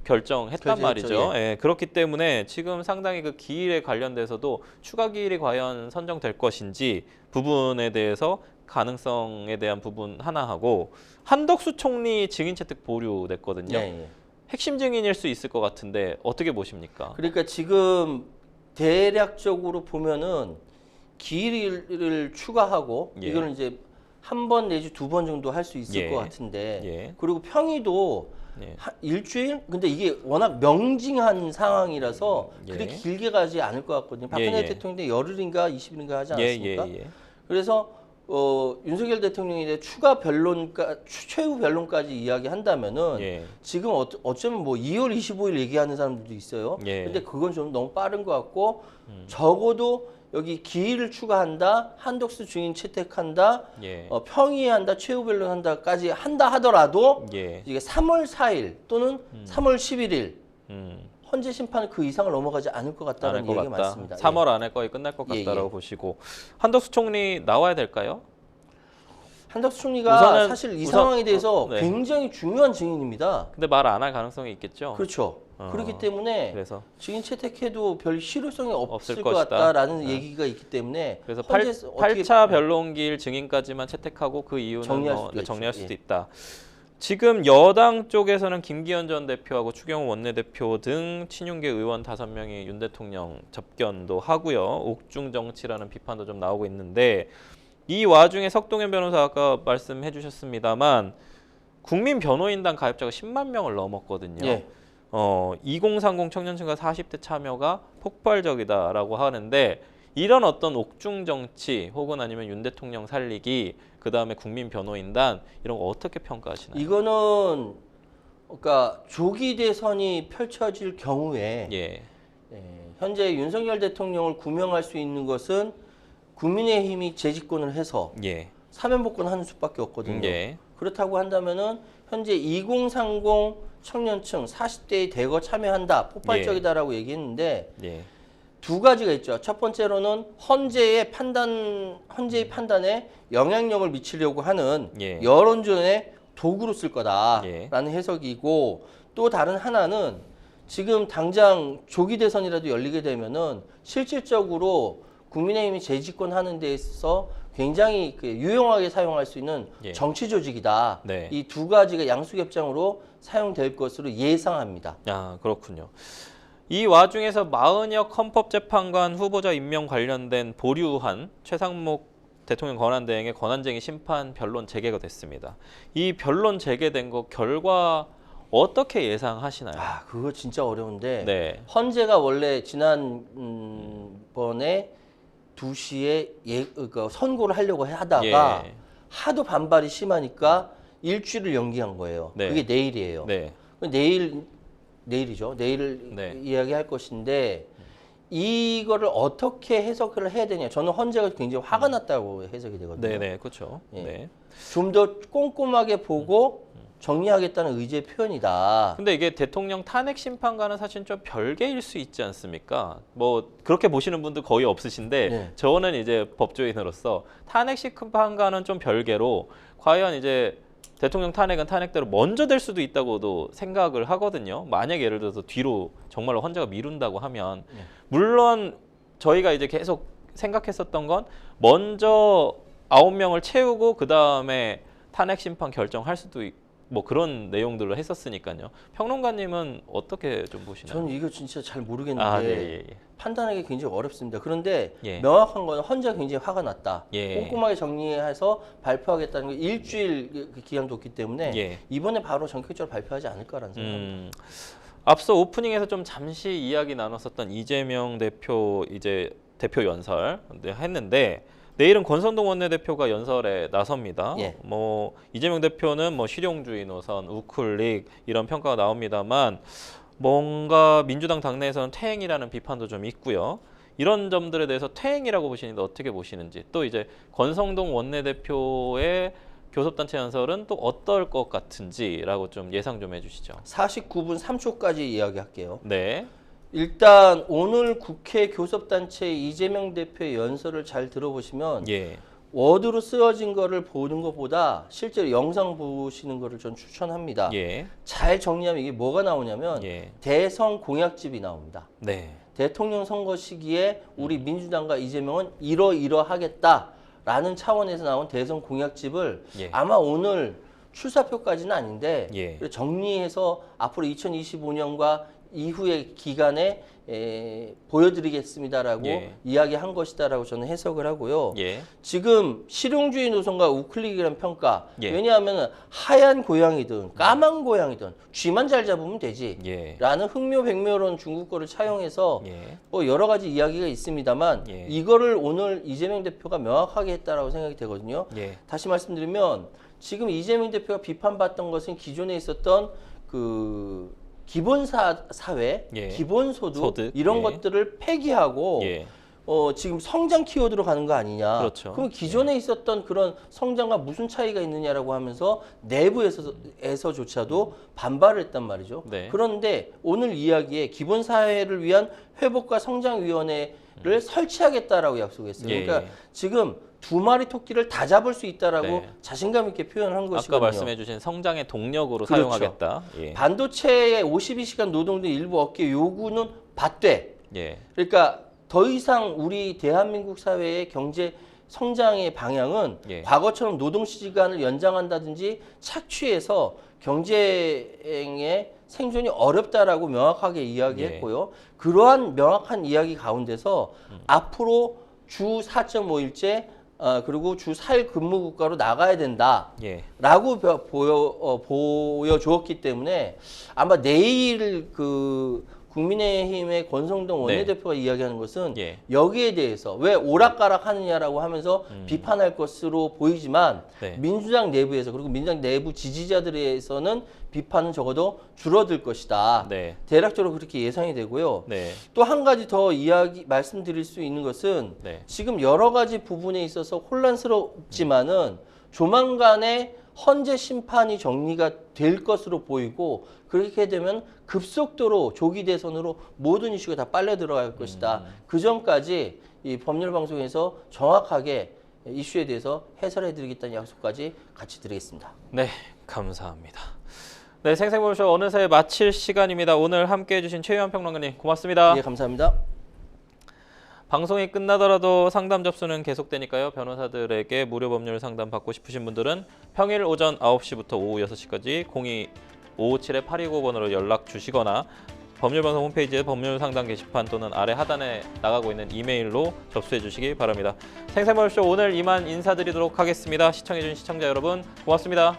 결정했단 말이죠. 예, 그렇기 때문에 지금 상당히 그 기일에 관련돼서도 추가 기일이 과연 선정될 것인지 부분에 대해서 가능성에 대한 부분 하나 하고 한덕수 총리 증인 채택 보류됐거든요. 예, 예. 핵심 증인일 수 있을 것 같은데 어떻게 보십니까? 그러니까 지금 대략적으로 보면은 기일을 추가하고 예. 이거는 이제 한 번 내지 두 번 정도 할 수 있을 예. 것 같은데 예. 그리고 평의도 예. 일주일? 근데 이게 워낙 명징한 상황이라서 예. 그렇게 길게 가지 않을 것 같거든요. 박근혜 예. 대통령 때 열흘인가 20일인가 하지 않았습니까? 예. 그래서 윤석열 대통령에 대해 추가 최후 변론까지 이야기한다면은 예. 지금 어쩌면 뭐 2월 25일 얘기하는 사람들도 있어요. 예. 근데 그건 좀 너무 빠른 것 같고 적어도 여기 기일을 추가한다, 한덕수 증인 채택한다, 예. 평의한다, 최후 변론한다까지 한다 하더라도 예. 이게 3월 4일 또는 3월 11일 음. 헌재 심판은 그 이상을 넘어가지 않을 것 같다는 안할 것 얘기가 같다. 많습니다. 3월 안에 거의 끝날 것 예, 같다라고 예. 보시고 한덕수 총리 나와야 될까요? 한덕수 총리가 우선은- 사실 이 우선- 상황에 대해서 네. 굉장히 중요한 증인입니다. 근데 말 안 할 가능성이 있겠죠. 그렇죠. 그렇기 때문에 그래서 증인 채택해도 별 실효성이 없을 없을 것 것이다. 같다라는 네. 얘기가 있기 때문에 그래서 헌재에서 8차 변론기일 증인까지만 채택하고 그 이유는 정리할 수도 있죠. 있다. 지금 여당 쪽에서는 김기현 전 대표하고 추경호 원내대표 등 친윤계 의원 5명이 윤 대통령 접견도 하고요. 옥중 정치라는 비판도 좀 나오고 있는데 이 와중에 석동현 변호사 아까 말씀해 주셨습니다만 국민 변호인단 가입자가 10만 명을 넘었거든요. 예. 2030 청년층과 40대 참여가 폭발적이다라고 하는데 이런 어떤 옥중 정치 혹은 아니면 윤 대통령 살리기 그다음에 국민 변호인단 이런 거 어떻게 평가하시나요? 이거는 그러니까 조기 대선이 펼쳐질 경우에 예. 현재 윤석열 대통령을 구명할 수 있는 것은 국민의힘이 재집권을 해서 예. 사면복권하는 수밖에 없거든요. 예. 그렇다고 한다면은 현재 2030 청년층 40대에 대거 참여한다 폭발적이다라고 얘기했는데 예. 두 가지가 있죠. 첫 번째로는 헌재의 판단에 영향력을 미치려고 하는 예. 여론전의 도구로 쓸 거다라는 예. 해석이고 또 다른 하나는 지금 당장 조기 대선이라도 열리게 되면은 실질적으로 국민의힘이 재집권하는 데 있어서 굉장히 유용하게 사용할 수 있는 예. 정치 조직이다. 네. 이 두 가지가 양수겹장으로 사용될 것으로 예상합니다. 아, 그렇군요. 이 와중에서 마은혁 헌법재판관 후보자 임명 관련된 보류한 최상목 대통령 권한대행의 권한쟁의 심판 변론 재개가 됐습니다. 이 변론 재개된 거 결과 어떻게 예상하시나요? 아, 그거 진짜 어려운데 네. 헌재가 원래 지난 번에 2시에 그러니까 선고를 하려고 하다가 예. 하도 반발이 심하니까 일주일을 연기한 거예요. 네. 그게 내일이에요. 네. 내일이죠. 내일 네. 이야기할 것인데 이거를 어떻게 해석을 해야 되냐. 저는 헌재가 굉장히 화가 났다고 해석이 되거든요. 네, 그렇죠. 예. 네. 좀 더 꼼꼼하게 보고 정리하겠다는 의지의 표현이다. 근데 이게 대통령 탄핵 심판과는 사실 좀 별개일 수 있지 않습니까? 뭐 그렇게 보시는 분들 거의 없으신데 네. 저는 이제 법조인으로서 탄핵 심판과는 좀 별개로 과연 이제 대통령 탄핵은 탄핵대로 먼저 될 수도 있다고도 생각을 하거든요. 만약 예를 들어서 뒤로 정말로 헌재가 미룬다고 하면 네. 물론 저희가 이제 계속 생각했었던 건 먼저 9명을 채우고 그 다음에 탄핵 심판 결정할 수도 뭐 그런 내용들로 했었으니까요. 평론가님은 어떻게 좀 보시나요? 저는 이거 진짜 잘 모르겠는데 아, 네, 예. 판단하기 굉장히 어렵습니다. 그런데 예. 명확한 건 헌재가 굉장히 화가 났다. 예. 꼼꼼하게 정리해서 발표하겠다는 거 일주일 기간 뒀기 때문에 예. 이번에 바로 전격적으로 발표하지 않을까라는 생각입니다. 앞서 오프닝에서 좀 잠시 이야기 나눴었던 이재명 대표 이제 대표 연설 했는데 내일은 권성동 원내대표가 연설에 나섭니다. 예. 뭐 이재명 대표는 뭐 실용주의 노선, 우클릭 이런 평가가 나옵니다만 뭔가 민주당 당내에서는 퇴행이라는 비판도 좀 있고요. 이런 점들에 대해서 퇴행이라고 보시는데 어떻게 보시는지 또 이제 권성동 원내대표의 교섭단체 연설은 또 어떨 것 같은지라고 좀 예상 좀 해주시죠. 49분 3초까지 이야기할게요. 네. 일단 오늘 국회 교섭단체 이재명 대표의 연설을 잘 들어보시면 예. 워드로 쓰여진 거를 보는 것보다 실제로 영상 보시는 거를 전 추천합니다. 예. 잘 정리하면 이게 뭐가 나오냐면 예. 대선 공약집이 나옵니다. 네. 대통령 선거 시기에 우리 민주당과 이재명은 이러이러하겠다라는 차원에서 나온 대선 공약집을 예. 아마 오늘 출사표까지는 아닌데 예. 정리해서 앞으로 2025년과 이후의 기간에 보여드리겠습니다라고 예. 이야기한 것이다라고 저는 해석을 하고요. 예. 지금 실용주의 노선과 우클릭이라는 평가. 예. 왜냐하면 하얀 고양이든 까만 고양이든 쥐만 잘 잡으면 되지. 예. 라는 흥묘백묘론 중국 거를 차용해서 예. 뭐 여러 가지 이야기가 있습니다만 예. 이거를 오늘 이재명 대표가 명확하게 했다라고 생각이 되거든요. 예. 다시 말씀드리면 지금 이재명 대표가 비판받던 것은 기존에 있었던 그 기본 사회, 예. 기본소득 소득. 이런 예. 것들을 폐기하고 예. 지금 성장 키워드로 가는 거 아니냐. 그렇죠. 그럼 기존에 있었던 그런 성장과 무슨 차이가 있느냐라고 하면서 내부에서조차도 반발을 했단 말이죠. 네. 그런데 오늘 이야기에 기본 사회를 위한 회복과 성장위원회를 설치하겠다라고 약속했어요. 예. 그러니까 지금 두 마리 토끼를 다 잡을 수 있다라고 네. 자신감 있게 표현한 것이거든요. 아까 말씀해주신 성장의 동력으로 그렇죠. 사용하겠다. 예. 반도체의 52시간 노동 등 일부 업계 요구는 받되 예. 그러니까 더 이상 우리 대한민국 사회의 경제 성장의 방향은 예. 과거처럼 노동 시간을 연장한다든지 착취해서 경제의 생존이 어렵다라고 명확하게 이야기했고요. 그러한 명확한 이야기 가운데서 앞으로 주 4.5일제 그리고 주 4일 근무 국가로 나가야 된다. 예. 라고 보여주었기 때문에 아마 내일 그 국민의힘의 권성동 원내대표가 이야기하는 것은 예. 여기에 대해서 왜 오락가락 하느냐라고 하면서 비판할 것으로 보이지만 네. 민주당 내부에서 그리고 민주당 내부 지지자들에서는 비판은 적어도 줄어들 것이다. 네. 대략적으로 그렇게 예상이 되고요. 네. 또 한 가지 더 말씀드릴 수 있는 것은 네. 지금 여러 가지 부분에 있어서 혼란스럽지만은 조만간에 헌재 심판이 정리가 될 것으로 보이고 그렇게 되면 급속도로 조기 대선으로 모든 이슈가 다 빨려 들어갈 것이다. 그 전까지 이 법률 방송에서 정확하게 이슈에 대해서 해설해 드리겠다는 약속까지 같이 드리겠습니다. 네, 감사합니다. 네, 생생보쇼 어느새 마칠 시간입니다. 오늘 함께해 주신 최유한 평론가님 고맙습니다. 예, 감사합니다. 방송이 끝나더라도 상담 접수는 계속되니까요. 변호사들에게 무료 법률 상담 받고 싶으신 분들은 평일 오전 9시부터 오후 6시까지 02-557-8295번으로 연락 주시거나 법률방송 홈페이지에 법률 상담 게시판 또는 아래 하단에 나가고 있는 이메일로 접수해 주시기 바랍니다. 생생법률쇼 오늘 이만 인사드리도록 하겠습니다. 시청해주신 시청자 여러분 고맙습니다.